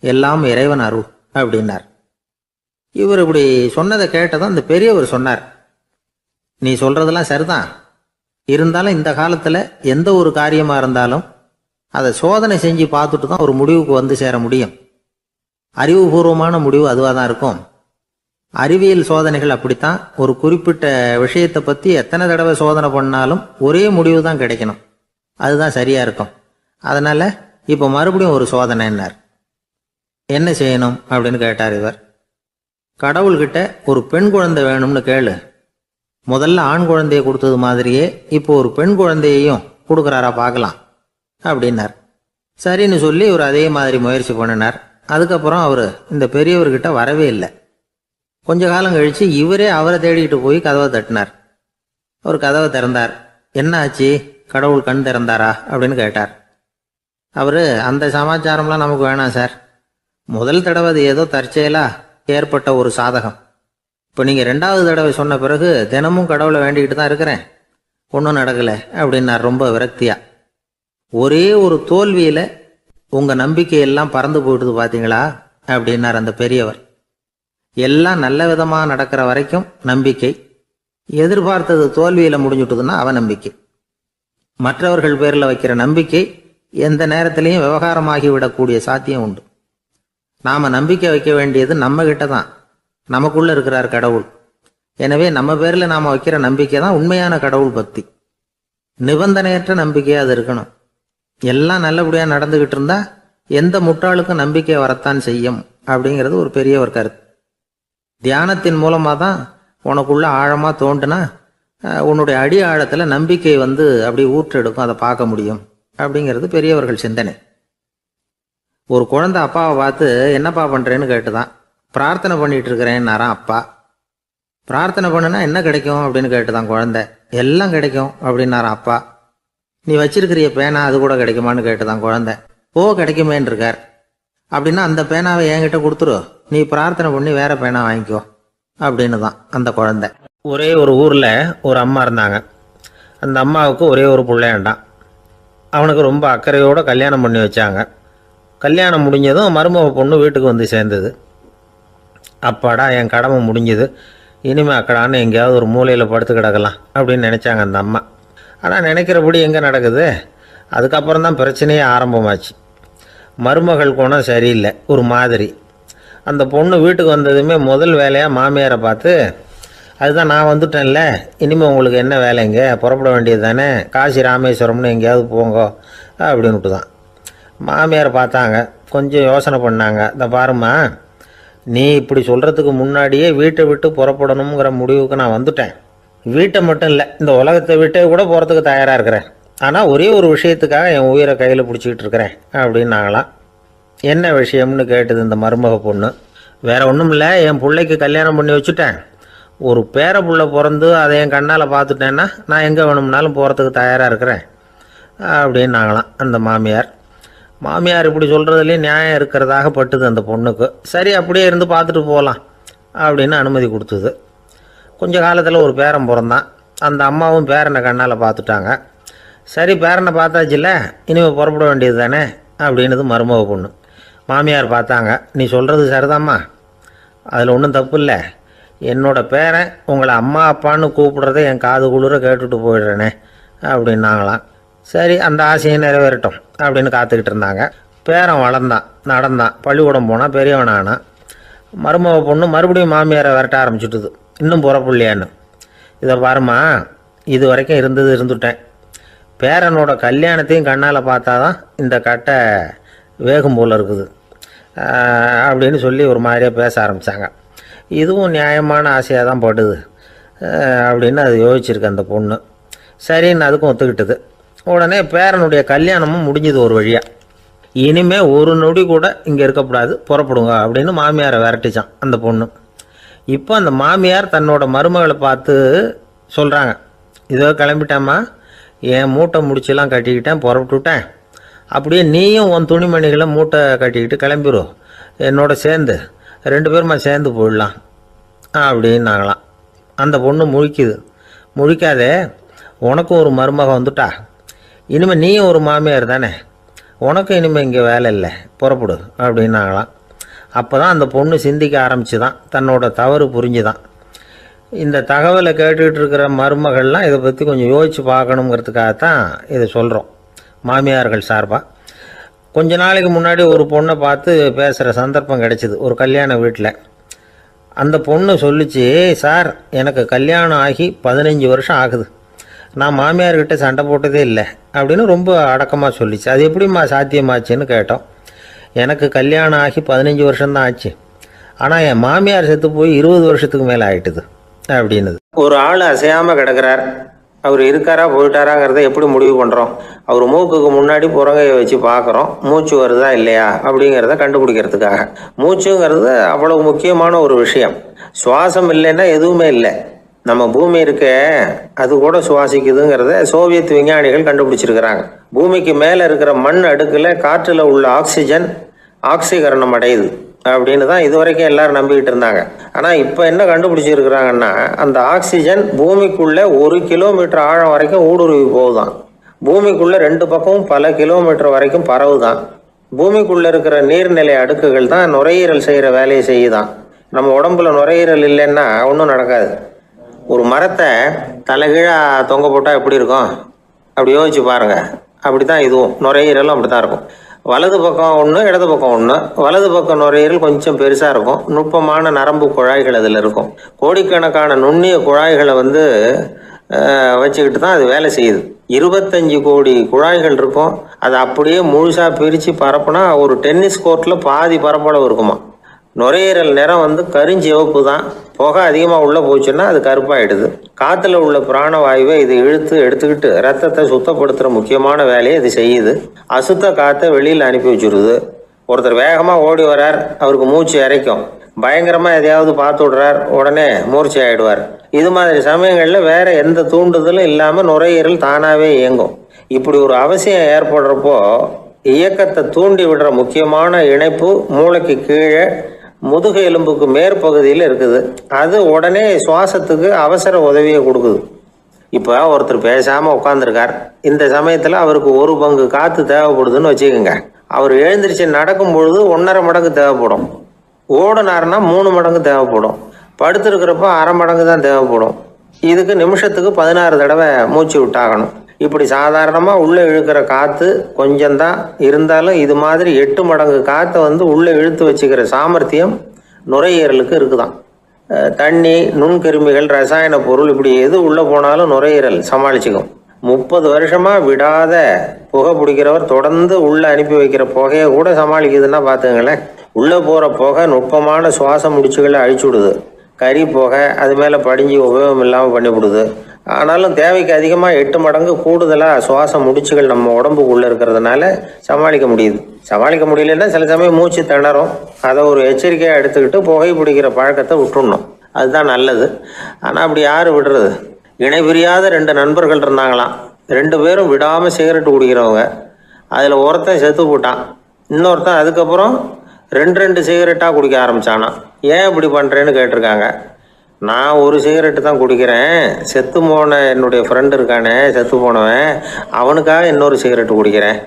எல்லாம் இறைவன் அருள் அப்படின்னார். இவர் இப்படி சொன்னதை கேட்டதும் அந்த பெரியவர் சொன்னார், நீ சொல்கிறதெல்லாம் சரிதான், இருந்தாலும் இந்த காலத்தில் எந்த ஒரு காரியமாக இருந்தாலும் அதை சோதனை செஞ்சு பார்த்துட்டு தான் ஒரு முடிவுக்கு வந்து சேர முடியும். அறிவுபூர்வமான முடிவு அதுவாக தான் இருக்கும். அறிவியல் சோதனைகள் அப்படித்தான். ஒரு குறிப்பிட்ட விஷயத்தை பற்றி எத்தனை தடவை சோதனை பண்ணாலும் ஒரே முடிவு தான் கிடைக்கணும். அதுதான் சரியாக இருக்கும். அதனால் இப்போ மறுபடியும் ஒரு சோதனைன்னார். என்ன செய்யணும் அப்படின்னு கேட்டார் இவர். கடவுள்கிட்ட ஒரு பெண் குழந்தை வேணும்னு கேளு. முதல்ல ஆண் குழந்தையை கொடுத்தது மாதிரியே இப்போ ஒரு பெண் குழந்தையையும் கொடுக்குறாரா பார்க்கலாம் அப்படின்னார். சரின்னு சொல்லி இவர் அதே மாதிரி முயற்சி பண்ணினார். அதுக்கப்புறம் அவர் இந்த பெரியவர்கிட்ட வரவே இல்லை. கொஞ்ச காலம் கழித்து இவரே அவரை தேடிக்கிட்டு போய் கதவை தட்டினார். அவர் கதவை திறந்தார். என்ன ஆச்சு, கடவுள் கண் திறந்தாரா அப்படின்னு கேட்டார். அவர், அந்த சமாச்சாரம்லாம் நமக்கு வேணாம் சார். முதல் தடவை அது ஏதோ தற்செயலாக ஏற்பட்ட ஒரு சாதகம். இப்போ நீங்கள் 2வது தடவை சொன்ன பிறகு தினமும் கடவுளை வேண்டிக்கிட்டு தான் இருக்கிறேன், ஒன்றும் நடக்கலை அப்படின்னார் ரொம்ப விரக்தியா. ஒரே ஒரு தோல்வியில் உங்கள் நம்பிக்கையெல்லாம் பறந்து போயிடுது பார்த்தீங்களா அப்படின்னார் அந்த பெரியவர். எல்லாம் நல்ல விதமாக நடக்கிற வரைக்கும் நம்பிக்கை, எதிர்பார்த்தது தோல்வியில் முடிஞ்சுட்டுதுன்னா அவநம்பிக்கை. மற்றவர்கள் பேரில் வைக்கிற நம்பிக்கை எந்த நேரத்திலையும் விவகாரமாகி விடக்கூடிய சாத்தியம் உண்டு. நாம் நம்பிக்கை வைக்க வேண்டியது நம்ம கிட்ட தான், நமக்குள்ளே இருக்கிறார் கடவுள். எனவே நம்ம பேரில் நாம் வைக்கிற நம்பிக்கை தான் உண்மையான கடவுள் பக்தி. நிபந்தனையற்ற நம்பிக்கையாக அது இருக்கணும். எல்லாம் நல்லபடியாக நடந்துக்கிட்டு இருந்தால் எந்த முட்டாளுக்கும் நம்பிக்கை வரத்தான் செய்யும் அப்படிங்கிறது ஒரு பெரிய ஒரு கருத்து. தியானத்தின் மூலமாக தான் உனக்குள்ள ஆழமாக தோண்டுனா உன்னுடைய அடி ஆழத்தில் நம்பிக்கை வந்து அப்படி ஊற்றெடுக்கும், அதை பார்க்க முடியும் அப்படிங்கிறது பெரியவர்கள் சிந்தனை. ஒரு குழந்தை அப்பாவை பார்த்து என்னப்பா பண்ணுறேன்னு கேட்டுதான். பிரார்த்தனை பண்ணிட்டு இருக்கிறேன்னாராம் அப்பா. பிரார்த்தனை பண்ணுனா என்ன கிடைக்கும் அப்படின்னு கேட்டுதான் குழந்தை. எல்லாம் கிடைக்கும் அப்படின்னாராம் அப்பா. நீ வச்சிருக்கிறிய பேனா அது கூட கிடைக்குமான்னு கேட்டுதான் குழந்தை. கிடைக்குமேன்னு இருக்கார். அப்படின்னா அந்த பேனாவை என்கிட்ட கொடுத்துரு, நீ பிரார்த்தனை பண்ணி வேற பேனா வாங்கிக்கோ அப்படின்னு தான் அந்த குழந்தை. ஒரே ஒரு ஊரில் ஒரு அம்மா இருந்தாங்க. அந்த அம்மாவுக்கு ஒரே ஒரு பிள்ளையாண்டான். அவனுக்கு ரொம்ப அக்கறையோடு கல்யாணம் பண்ணி வச்சாங்க. கல்யாணம் முடிஞ்சதும் மருமக பொண்ணு வீட்டுக்கு வந்து சேர்ந்தது. அப்பாடா, என் கடமை முடிஞ்சது, இனிமே அக்கடான்னு எங்கேயாவது ஒரு மூலையில் படுத்து கிடக்கலாம் அப்படின்னு நினச்சாங்க அந்த அம்மா. ஆனால் நினைக்கிறபடி எங்கே நடக்குது? அதுக்கப்புறம் தான் பிரச்சனையே ஆரம்பமாச்சு. மருமகள் குணம் சரியில்லை, ஒரு மாதிரி. அந்த பொண்ணு வீட்டுக்கு வந்ததுமே முதல் வேலையாக மாமியாரை பார்த்து, அதுதான் நான் வந்துட்டேன்ல, இனிமேல் உங்களுக்கு என்ன வேலைங்க, புறப்பட வேண்டியது தானே, காசி ராமேஸ்வரம்னு எங்கேயாவது போங்கோ அப்படின்ட்டு தான். மாமியாரை பார்த்தாங்க, கொஞ்சம் யோசனை பண்ணாங்க. இந்த பாருமா, நீ இப்படி சொல்கிறதுக்கு முன்னாடியே வீட்டை விட்டு புறப்படணுங்கிற முடிவுக்கு நான் வந்துட்டேன். வீட்டை மட்டும் இல்லை, இந்த உலகத்தை விட்டே கூட போகிறதுக்கு தயாராக இருக்கிறேன். ஆனால் ஒரே ஒரு விஷயத்துக்காக என் உயிரை கையில் பிடிச்சிக்கிட்டு இருக்கிறேன் அப்படின்னாங்களாம். என்ன விஷயம்னு கேட்டது இந்த மருமக பொண்ணு. வேற ஒன்றும் இல்லை, என் பிள்ளைக்கு கல்யாணம் பண்ணி வச்சுட்டேன். ஒரு பேர புள்ள பிறந்து அதை என் கண்ணால் பார்த்துட்டேன்னா நான் எங்கே வேணும்னாலும் போகிறதுக்கு தயாராக இருக்கிறேன் அப்படின்னாங்களாம் அந்த மாமியார். மாமியார் இப்படி சொல்கிறதுலேயும் நியாயம் இருக்கிறதாக பட்டுது அந்த பொண்ணுக்கு. சரி, அப்படியே இருந்து பார்த்துட்டு போகலாம் அப்படின்னு அனுமதி கொடுத்தது. கொஞ்ச காலத்தில் ஒரு பேரன் பிறந்தான். அந்த அம்மாவும் பேரனை கண்ணால் பார்த்துட்டாங்க. சரி, பேரனை பார்த்தாச்சுல்ல, இனிமேல் புறப்பட வேண்டியது தானே அப்படின்னது மருமக பொண்ணு. மாமியார் பார்த்தாங்க, நீ சொல்கிறது சரிதாம்மா, அதில் ஒன்றும் தப்பு இல்லை. என்னோட பேரன் உங்களை அம்மா அப்பான்னு கூப்பிடுறதை என் காது குளிர கேட்டுட்டு போயிடுறேனே அப்படின்னாங்களாம். சரி, அந்த ஆசையை நிறைவேறட்டும் அப்படின்னு காத்துக்கிட்டு இருந்தாங்க. பேரன் வளர்ந்தான், நடந்தான், பள்ளிக்கூடம் போனால், பெரியவனானான். மருமக பொண்ணு மறுபடியும் மாமியாரை விரட்ட ஆரம்பிச்சுட்டுது, இன்னும் புறப்படலையான்னு. இதை பாருமா, இது வரைக்கும் இருந்துட்டேன். பேரனோட கல்யாணத்தையும் கண்ணால் பார்த்தா தான் இந்த கட்டை வேகும் போல் இருக்குது அப்படின்னு சொல்லி ஒரு மாதிரியாக பேச ஆரம்பித்தாங்க. இதுவும் நியாயமான ஆசையாக தான் படுது அப்படின்னு அது யோசிச்சிருக்கு அந்த பொண்ணு. சரின்னு அதுக்கும் ஒத்துக்கிட்டது. உடனே பேரனுடைய கல்யாணமும் முடிஞ்சது ஒரு வழியாக. இனிமேல் ஒரு நொடி கூட இங்கே இருக்கக்கூடாது, புறப்படுங்க அப்படின்னு மாமியாரை விரட்டிச்சான் அந்த பொண்ணு. இப்போ அந்த மாமியார் தன்னோட மருமகளை பார்த்து சொல்கிறாங்க, இதோ கிளம்பிட்டேம்மா, என் மூட்டை முடிச்செல்லாம் கட்டிக்கிட்டேன், புறப்பட்டுவிட்டேன். அப்படியே நீயும் உன் துணிமணிகளை மூட்டை கட்டிக்கிட்டு கிளம்பிடும், என்னோட சேர்ந்து 2 பேருமா சேர்ந்து போயிடலாம் அப்படின்னாங்களாம். அந்த பொண்ணு முழிக்குது. முழிக்காதே, உனக்கும் ஒரு மருமக வந்துட்டா, இனிமேல் நீயும் ஒரு மாமியார் தானே, உனக்கும் இனிமேல் இங்கே வேலை இல்லை, புறப்படு அப்படின்னாங்களாம். அப்போ தான் அந்த பொண்ணு சிந்திக்க ஆரம்பிச்சுதான், தன்னோட தவறு புரிஞ்சுதான். இந்த தகவலை கேட்டுக்கிட்டு இருக்கிற மருமகள்லாம் இதை பற்றி கொஞ்சம் யோசித்து பார்க்கணுங்கிறதுக்காகத்தான் இதை சொல்கிறோம் மாமியார்கள் சார்பாக. கொஞ்ச நாளைக்கு முன்னாடி ஒரு பொண்ணை பார்த்து பேசுகிற சந்தர்ப்பம் கிடைச்சிது ஒரு கல்யாண வீட்டில். அந்த பொண்ணு சொல்லிச்சு, சார், எனக்கு கல்யாணம் ஆகி 15 வருஷம் ஆகுது, நான் மாமியார்கிட்ட சண்டை போட்டதே இல்லை அப்படின்னு ரொம்ப அடக்கமாக சொல்லிச்சு. அது எப்படிம்மா சாத்தியமாச்சுன்னு கேட்டோம். எனக்கு கல்யாணம் ஆகி 15 வருஷம்தான் ஆச்சு, ஆனால் என் மாமியார் செத்து போய் 20 வருஷத்துக்கு மேலே ஆயிட்டுது அப்படின்னுது. ஒரு ஆள் அசையாமல் கிடக்கிறார், அவர் இருக்காரா போயிட்டாராங்கிறத எப்படி முடிவு பண்ணுறோம்? அவர் மூக்குக்கு முன்னாடி புறங்கையை வச்சு பார்க்குறோம், மூச்சு வருதா இல்லையா அப்படிங்கிறத கண்டுபிடிக்கிறதுக்காக. மூச்சுங்கிறது அவ்வளவு முக்கியமான ஒரு விஷயம். சுவாசம் இல்லைன்னா எதுவுமே இல்லை. நம்ம பூமி இருக்க, அது கூட சுவாசிக்குதுங்கிறத சோவியத் விஞ்ஞானிகள் கண்டுபிடிச்சிருக்கிறாங்க. பூமிக்கு மேலே இருக்கிற மண் அடுக்கில் காற்றில் உள்ள ஆக்சிஜன் ஆக்சிகரணம் அடையுது அப்படின்னு தான் இது வரைக்கும் எல்லாரும் நம்பிக்கிட்டு இருந்தாங்க. ஆனால் இப்போ என்ன கண்டுபிடிச்சிருக்கிறாங்கன்னா, அந்த ஆக்சிஜன் பூமிக்குள்ளே 1 கிலோமீட்டர் ஆழம் வரைக்கும் ஊடுருவி போகுதான். பூமிக்குள்ளே 2 பக்கமும் பல கிலோமீட்டர் வரைக்கும் பரவுதான். பூமிக்குள்ளே இருக்கிற நீர்நிலை அடுக்குகள் தான் நுரையீரல் செய்கிற வேலையை செய்யுதான். நம்ம உடம்புல நுரையீரல் இல்லைன்னா ஒன்றும் நடக்காது. ஒரு மரத்தை தலைகீழாக தொங்க போட்டால் எப்படி இருக்கும் அப்படி யோசிச்சு பாருங்கள். அப்படி தான் இதுவும், நுரையீரலும் அப்படி தான் இருக்கும். வலது பக்கம் ஒன்று, இடது பக்கம் ஒன்று. வலது பக்கம் நுரையீரல் கொஞ்சம் பெருசாக இருக்கும், நுட்பமான நரம்பு குழாய்கள் அதில் இருக்கும். கோடிக்கணக்கான நுண்ணிய குழாய்களை வச்சுக்கிட்டு தான் அது வேலை செய்யுது. 25 கோடி குழாய்கள் இருக்கும். அதை அப்படியே முழுசாக பிரித்து பரப்புனா ஒரு டென்னிஸ் கோர்ட்டில் பாதி பரப்பளவு இருக்குமா. நுரையீரல் நிறம் கருஞ்சிவப்பு தான். புகை அதிகமாக உள்ளே போச்சுன்னா அது கருப்பாயிடுது. காற்றுல உள்ள பிராணவாயுவை இது இழுத்து எடுத்துக்கிட்டு ரத்தத்தை சுத்தப்படுத்துகிற முக்கியமான வேலையை இது செய்யுது. அசுத்த காற்றை வெளியில் அனுப்பி வச்சுருது. ஒருத்தர் வேகமாக ஓடி வரார், அவருக்கு மூச்சு இறைக்கும். பயங்கரமாக எதையாவது பார்த்து விடுறார், உடனே மூர்ச்சி ஆகிடுவார். இது மாதிரி சமயங்களில் வேற எந்த தூண்டுதலும் இல்லாமல் நுரையீரல் தானாகவே இயங்கும். இப்படி ஒரு அவசியம் ஏற்படுறப்போ இயக்கத்தை தூண்டி விடுற முக்கியமான இணைப்பு மூளைக்கு கீழே முதுகு எலும்புக்கு மேற்பகுதியில் இருக்குது. அது உடனே சுவாசத்துக்கு அவசர உதவியை கொடுக்குது. இப்போ ஒருத்தர் பேசாமல் உட்காந்துருக்கார். இந்த சமயத்தில் அவருக்கு 1 பங்கு காற்று தேவைப்படுதுன்னு வச்சுக்கோங்க. அவர் எழுந்திரிச்சு நடக்கும் பொழுது 1.5 மடங்கு தேவைப்படும். ஓடுனாருன்னா 3 மடங்கு தேவைப்படும். படுத்திருக்கிறப்ப 1/2 மடங்கு தான் தேவைப்படும். இதுக்கு நிமிஷத்துக்கு 16 தடவை மூச்சு விட்டாகணும். இப்படி சாதாரணமாக உள்ளே இழுக்கிற காற்று கொஞ்சம்தான் இருந்தாலும் இது மாதிரி 8 மடங்கு காற்றை உள்ளே இழுத்து வச்சுக்கிற சாமர்த்தியம் நுரையீரலுக்கு இருக்குதான். தண்ணி, நுண்கிருமிகள், ரசாயன பொருள் இப்படி எது உள்ளே போனாலும் நுரையீரல் சமாளிச்சுக்கும். 30 வருஷமாக விடாத புகை பிடிக்கிறவர் தொடர்ந்து உள்ளே அனுப்பி வைக்கிற புகையை கூட சமாளிக்குதுன்னா பார்த்துங்களேன். உள்ளே போகிற புகை நுட்பமான சுவாச முடிச்சுகளை அழிச்சு விடுது. கறி புகை அது மேலே படிஞ்சு உபயோகம் இல்லாமல் பண்ணிவிடுது. ஆனாலும் தேவைக்கு அதிகமாக 8 மடங்கு கூடுதலாக சுவாச முடிச்சுகள் நம்ம உடம்புக்குள்ளே இருக்கிறதுனால சமாளிக்க முடியுது. சமாளிக்க முடியலன்னா சில சமயம் மூச்சு திணறும். அதை ஒரு எச்சரிக்கையாக எடுத்துக்கிட்டு புகை பிடிக்கிற பழக்கத்தை விட்டுடணும். அதுதான் நல்லது. ஆனால் அப்படி யார் விடுறது? இணை பிரியாத 2 நண்பர்கள் இருந்தாங்களாம். 2 பேரும் விடாமல் சிகரெட்டு குடிக்கிறவங்க. அதில் ஒருத்தன் செத்து போட்டான். இன்னொருத்தன் அதுக்கப்புறம் 2 சிகரெட்டாக குடிக்க ஆரம்பித்தானான். ஏன் இப்படி பண்ணுறேன்னு கேட்டிருக்காங்க. நான் 1 சிகரெட்டு தான் குடிக்கிறேன். செத்து போன என்னுடைய ஃப்ரெண்டு இருக்கானே, செத்து போனவன், அவனுக்காக இன்னொரு சிகரெட்டு குடிக்கிறேன்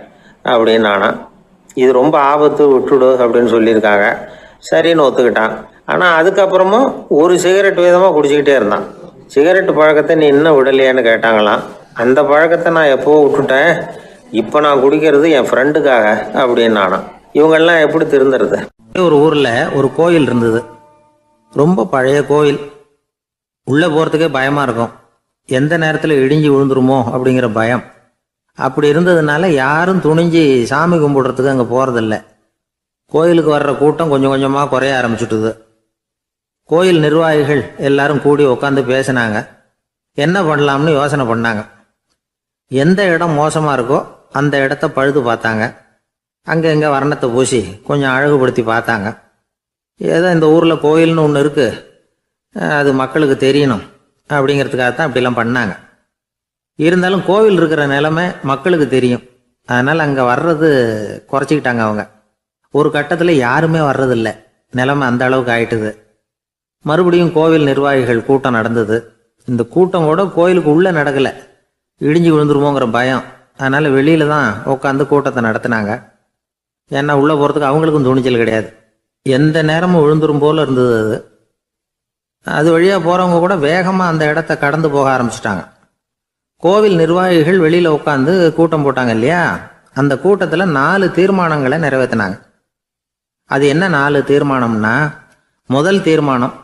அப்படின்னு நானா. இது ரொம்ப ஆபத்து, விட்டுடு அப்படின்னு சொல்லியிருக்காங்க. சரின்னு ஒத்துக்கிட்டான். ஆனால் அதுக்கப்புறமும் 1 சிகரெட் வீதமாக குடிச்சிக்கிட்டே இருந்தான். சிகரெட்டு பழக்கத்தை நீ இன்னும் விடலையான்னு கேட்டாங்களாம். அந்த பழக்கத்தை நான் எப்போ விட்டுட்டேன், இப்போ நான் குடிக்கிறது என் ஃப்ரெண்டுக்காக அப்படின்னு நானா. இவங்கெல்லாம் எப்படி திருந்துறது? ஒரு ஊரில் ஒரு கோயில் இருந்தது. ரொம்ப பழைய கோயில். உள்ளே போகிறதுக்கே பயமாக இருக்கும். எந்த நேரத்தில் இடிஞ்சு விழுந்துருமோ அப்படிங்கிற பயம். அப்படி இருந்ததுனால யாரும் துணிஞ்சு சாமி கும்பிடுறதுக்கு அங்கே போகிறதில்ல. கோயிலுக்கு வர்ற கூட்டம் கொஞ்சம் கொஞ்சமாக குறைய ஆரம்பிச்சுட்டுது. கோயில் நிர்வாகிகள் எல்லாரும் கூடி உட்காந்து பேசினாங்க. என்ன பண்ணலாம்னு யோசனை பண்ணாங்க. எந்த இடம் மோசமாக இருக்கோ அந்த இடத்த பழுது பார்த்தாங்க. அங்கே எங்கே வர்ணத்தை பூசி கொஞ்சம் அழகுபடுத்தி பார்த்தாங்க. ஏதோ இந்த ஊரில் கோயில்னு ஒன்று இருக்குது, அது மக்களுக்கு தெரியணும் அப்படிங்கிறதுக்காகத்தான் இப்படிலாம் பண்ணாங்க. இருந்தாலும் கோவில் இருக்கிற நிலைமை மக்களுக்கு தெரியும். அதனால் அங்கே வர்றது குறைச்சிக்கிட்டாங்க அவங்க. ஒரு கட்டத்தில் யாருமே வர்றதில்லை. நிலைமை அந்த அளவுக்கு ஆயிட்டுது. மறுபடியும் கோவில் நிர்வாகிகள் கூட்டம் நடந்தது. இந்த கூட்டம் கூட கோயிலுக்கு உள்ளே நடக்கலை. இடிஞ்சு விழுந்துருமோங்கிற பயம். அதனால் வெளியில தான் உட்காந்து கூட்டத்தை நடத்தினாங்க. ஏன்னா உள்ளே போகிறதுக்கு அவங்களுக்கும் துணிச்சல் கிடையாது. எந்த நேரமும் விழுந்துரும் போல் இருந்தது அது. அது வழியாக போகிறவங்க கூட வேகமாக அந்த இடத்த கடந்து போக ஆரம்பிச்சிட்டாங்க. கோவில் நிர்வாகிகள் வெளியில் உட்காந்து கூட்டம் போட்டாங்க இல்லையா, அந்த கூட்டத்தில் 4 தீர்மானங்களை நிறைவேற்றினாங்க. அது என்ன 4 தீர்மானம்னா, முதல் தீர்மானம்,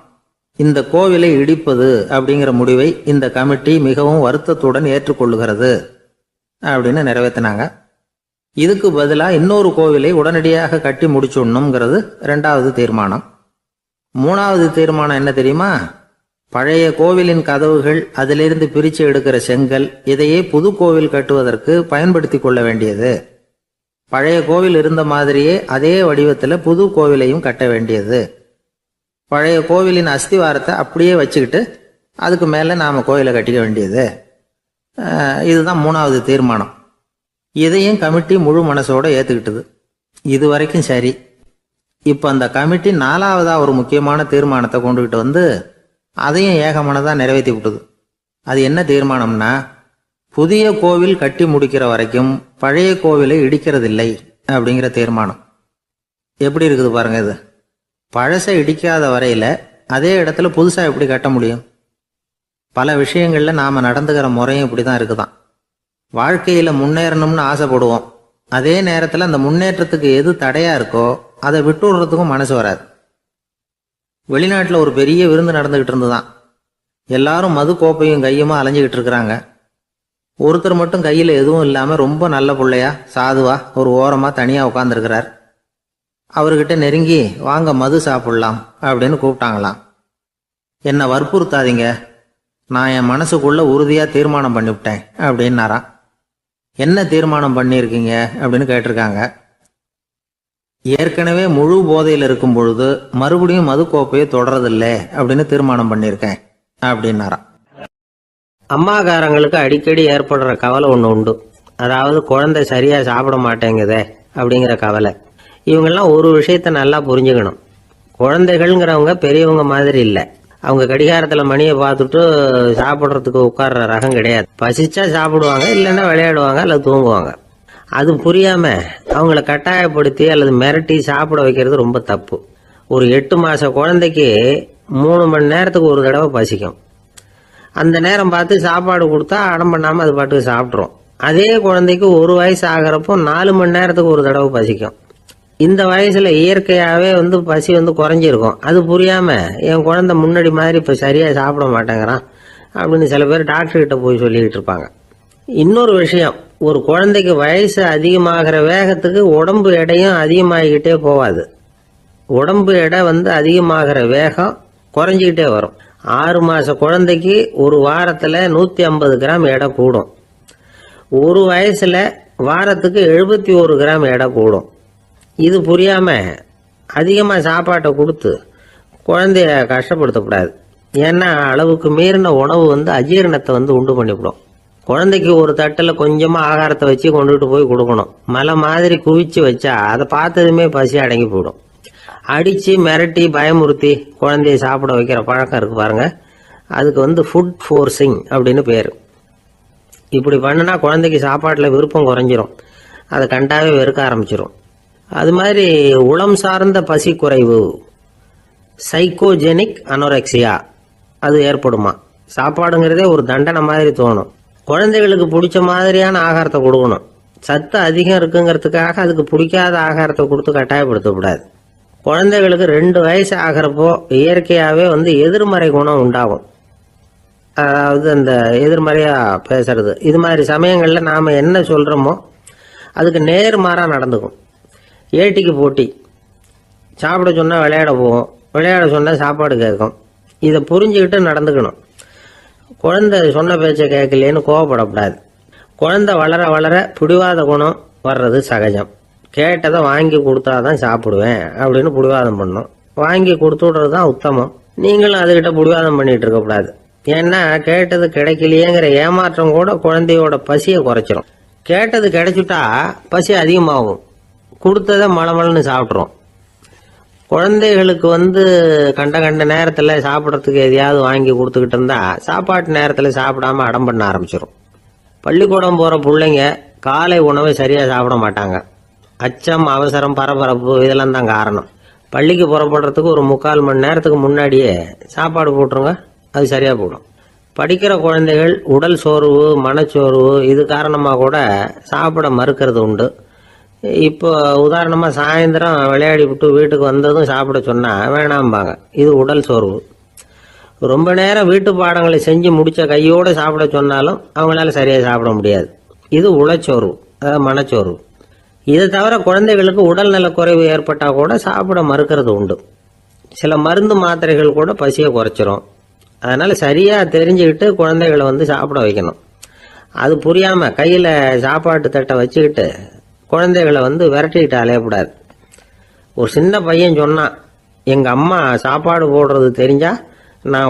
இந்த கோவிலை இடிப்பது அப்படிங்கிற முடிவை இந்த கமிட்டி மிகவும் வருத்தத்துடன் ஏற்றுக்கொள்ளுகிறது அப்படின்னு நிறைவேற்றினாங்க. இதுக்கு பதிலாக இன்னொரு கோவிலை உடனடியாக கட்டி முடிச்சுடணுங்கிறது 2வது தீர்மானம். 3வது தீர்மானம் என்ன தெரியுமா? பழைய கோவிலின் கதவுகள், அதிலிருந்து பிரித்து எடுக்கிற செங்கல், இதையே புது கோவில் கட்டுவதற்கு பயன்படுத்தி கொள்ள வேண்டியது. பழைய கோவில் இருந்த மாதிரியே அதே வடிவத்தில் புது கோவிலையும் கட்ட வேண்டியது. பழைய கோவிலின் அஸ்திவாரத்தை அப்படியே வச்சுக்கிட்டு அதுக்கு மேலே நாம் கோவிலை கட்டிக்க வேண்டியது. இதுதான் 3வது தீர்மானம். இதையும் கமிட்டி முழு மனசோடு ஏற்றுக்கிட்டது. இது வரைக்கும் சரி. இப்போ அந்த கமிட்டி 4வதாக ஒரு முக்கியமான தீர்மானத்தை கொண்டுகிட்டு வந்து அதையும் ஏகமனதாக நிறைவேற்றி விட்டது. அது என்ன தீர்மானம்னா, புதிய கோவில் கட்டி முடிக்கிற வரைக்கும் பழைய கோவிலை இடிக்கிறதில்லை அப்படிங்கிற தீர்மானம். எப்படி இருக்குது பாருங்க இது. பழசை இடிக்காத வரையில் அதே இடத்துல புதுசாக எப்படி கட்ட முடியும்? பல விஷயங்களில் நாம் நடந்துக்கிற முறையும் இப்படி தான் இருக்குதான். வாழ்க்கையில் முன்னேறணும்னு ஆசைப்படுவோம். அதே நேரத்தில் அந்த முன்னேற்றத்துக்கு எது தடையாக இருக்கோ அதை விட்டு விடுறதுக்கும் மனசு வராது. வெளிநாட்டில் ஒரு பெரிய விருந்து நடந்துக்கிட்டு இருந்துதான். எல்லாரும் மது கோப்பையும் கையுமா அலைஞ்சிக்கிட்டு இருக்கிறாங்க. ஒருத்தர் மட்டும் கையில் எதுவும் இல்லாமல் ரொம்ப நல்ல பிள்ளையா சாதுவா ஒரு ஓரமாக தனியாக உட்காந்துருக்கிறார். அவர்கிட்ட நெருங்கி வாங்க மது சாப்பிடலாம் அப்படின்னு கூப்பிட்டாங்களாம். என்னை வற்புறுத்தாதீங்க, நான் என் மனசுக்குள்ள உறுதியாக தீர்மானம் பண்ணிவிட்டேன் அப்படின்னாராம். என்ன தீர்மானம் பண்ணியிருக்கீங்க அப்படின்னு கேட்டிருக்காங்க. ஏற்கனவே முழு போதையில் இருக்கும் பொழுது மறுபடியும் மது கோப்பையை தொடரதில்லை அப்படின்னு தீர்மானம் பண்ணியிருக்கேன் அப்படின்னாராம். அம்மாக்காரங்களுக்கு அடிக்கடி ஏற்படுற கவலை ஒன்று உண்டு. அதாவது குழந்தை சரியாக சாப்பிட மாட்டேங்குதே அப்படிங்கிற கவலை. இவங்கெல்லாம் ஒரு விஷயத்த நல்லா புரிஞ்சுக்கணும். குழந்தைகள்ங்கிறவங்க பெரியவங்க மாதிரி இல்லை. அவங்க கடிகாரத்தில் மணியை பார்த்துட்டு சாப்பிட்றதுக்கு உட்கார்ற ரகம் கிடையாது. பசிச்சா சாப்பிடுவாங்க, இல்லைன்னா விளையாடுவாங்க அல்லது தூங்குவாங்க. அது புரியாம அவங்கள கட்டாயப்படுத்தி அல்லது மிரட்டி சாப்பிட வைக்கிறது ரொம்ப தப்பு. ஒரு 8 மாச குழந்தைக்கு 3 மணி நேரத்துக்கு ஒரு தடவை பசிக்கும். அந்த நேரம் பார்த்து சாப்பாடு கொடுத்தா அடம் பண்ணாமல் அது பாட்டுக்கு சாப்பிட்றோம். அதே குழந்தைக்கு 1 வயசு ஆகிறப்போ 4 மணி நேரத்துக்கு ஒரு தடவை பசிக்கும். இந்த வயசுல இயற்கையாகவே பசி குறைஞ்சிருக்கும். அது புரியாம என் குழந்தை முன்னாடி மாதிரி இப்போ சரியாக சாப்பிட மாட்டேங்கிறான் அப்படின்னு சில பேர் டாக்டர்கிட்ட போய் சொல்லிக்கிட்டு இருப்பாங்க. இன்னொரு விஷயம், ஒரு குழந்தைக்கு வயசு அதிகமாகிற வேகத்துக்கு உடம்பு எடையும் அதிகமாகிக்கிட்டே போகாது. உடம்பு எடை அதிகமாகிற வேகம் குறைஞ்சிக்கிட்டே வரும். 6 மாச குழந்தைக்கு ஒரு வாரத்தில் 150 கிராம் எடை கூடும். ஒரு வயசுல வாரத்துக்கு 71 கிராம் எடை கூடும். இது புரியாம அதிகமாக சாப்பாட்டை கொடுத்து குழந்தைய கஷ்டப்படுத்தக்கூடாது. ஏன்னா அளவுக்கு மீறின உணவு அஜீரணத்தை உண்டு பண்ணிவிடும். குழந்தைக்கு ஒரு தட்டில் கொஞ்சமாக ஆகாரத்தை வச்சு கொண்டுகிட்டு போய் கொடுக்கணும். மலை மாதிரி குவிச்சு வச்சா அதை பார்த்ததுமே பசி அடங்கி போயிடும். அடித்து மிரட்டி பயமுறுத்தி குழந்தைய சாப்பிட வைக்கிற பழக்கம் இருக்கு பாருங்க, அதுக்கு ஃபுட் ஃபோர்ஸிங் அப்படின்னு பேர். இப்படி பண்ணினா குழந்தைக்கு சாப்பாட்டில் விருப்பம் குறைஞ்சிரும், அதை கண்டாவே வெறுக்க ஆரம்பிச்சிடும். அது மாதிரி உளம் சார்ந்த பசி குறைவு, சைக்கோஜெனிக் அனோரெக்சியா, அது ஏற்படுமா. சாப்பாடுங்கிறதே ஒரு தண்டனை மாதிரி தோணும். குழந்தைகளுக்கு பிடிச்ச மாதிரியான ஆகாரத்தை கொடுக்கணும். சத்து அதிகம் இருக்குங்கிறதுக்காக அதுக்கு பிடிக்காத ஆகாரத்தை கொடுத்து கட்டாயப்படுத்தக்கூடாது. குழந்தைகளுக்கு 2 வயசு ஆகிறப்போ இயற்கையாகவே எதிர்மறை குணம் உண்டாகும். அதாவது அந்த எதிர்மறையாக பேசுறது. இது மாதிரி சமயங்களில் நாம் என்ன சொல்கிறோமோ அதுக்கு நேர்மாறாக நடந்துக்கும். ஏட்டிக்கு போட்டி. சாப்பிட சொன்னால் விளையாட போவோம், விளையாட சொன்னால் சாப்பாடு கேட்கும். இதை புரிஞ்சுக்கிட்டு நடந்துக்கணும். குழந்தை சொன்ன பேச்சை கேட்கலேன்னு கோவப்படக்கூடாது. குழந்தை வளர வளர பிடிவாத குணம் வர்றது சகஜம். கேட்டதை வாங்கி கொடுத்தாதான் சாப்பிடுவேன் அப்படின்னு பிடிவாதம் பண்ணும். வாங்கி கொடுத்து விடுறது தான் உத்தமம். நீங்களும் அதுகிட்ட பிடிவாதம் பண்ணிட்டு இருக்கக்கூடாது. ஏன்னா கேட்டது கிடைக்கலையேங்கிற ஏமாற்றம் கூட குழந்தையோட பசியை குறைச்சிரும். கேட்டது கிடைச்சிட்டா பசி அதிகமாகும். கொடுத்ததை மலமலன்னு சாப்பிட்றோம். குழந்தைகளுக்கு கண்ட கண்ட நேரத்தில் சாப்பிட்றதுக்கு எதையாவது வாங்கி கொடுத்துக்கிட்டு இருந்தா சாப்பாட்டு நேரத்தில் சாப்பிடாம அடம் பண்ண ஆரம்பிச்சிடும். பள்ளிக்கூடம் போகிற பிள்ளைங்க காலை உணவை சரியாக சாப்பிட மாட்டாங்க. அச்சம், அவசரம், பரபரப்பு இதெல்லாம் தான் காரணம். பள்ளிக்கு புறப்படுறதுக்கு ஒரு 3/4 மணி நேரத்துக்கு முன்னாடியே சாப்பாடு போட்டுருங்க, அது சரியாக போடும். படிக்கிற குழந்தைகள் உடல் சோர்வு, மனச்சோர்வு இது காரணமாக கூட சாப்பிட மறுக்கிறது உண்டு. இப்போ உதாரணமாக சாயந்தரம் விளையாடி விட்டு வீட்டுக்கு வந்ததும் சாப்பிட சொன்னால் வேணாம்பாங்க. இது உடல் சோர்வு. ரொம்ப நேரம் வீட்டு பாடங்களை செஞ்சு முடித்த கையோடு சாப்பிட சொன்னாலும் அவங்களால சரியாக சாப்பிட முடியாது. இது உளச்சோர்வு, அதாவது மனச்சோர்வு. இதை தவிர குழந்தைகளுக்கு உடல் நலக்குறைவு ஏற்பட்டால் கூட சாப்பிட மறுக்கிறது உண்டு. சில மருந்து மாத்திரைகள் கூட பசியை குறைச்சிரும். அதனால் சரியாக தெரிஞ்சுக்கிட்டு குழந்தைகளை சாப்பிட வைக்கணும். அது புரியாமல் கையில் சாப்பாட்டு தட்டை வச்சுக்கிட்டு குழந்தைகளை விரட்டிக்கிட்டு அலையக்கூடாது. ஒரு சின்ன பையன் சொன்னான், எங்கள் அம்மா சாப்பாடு போடுறது தெரிஞ்சா நான்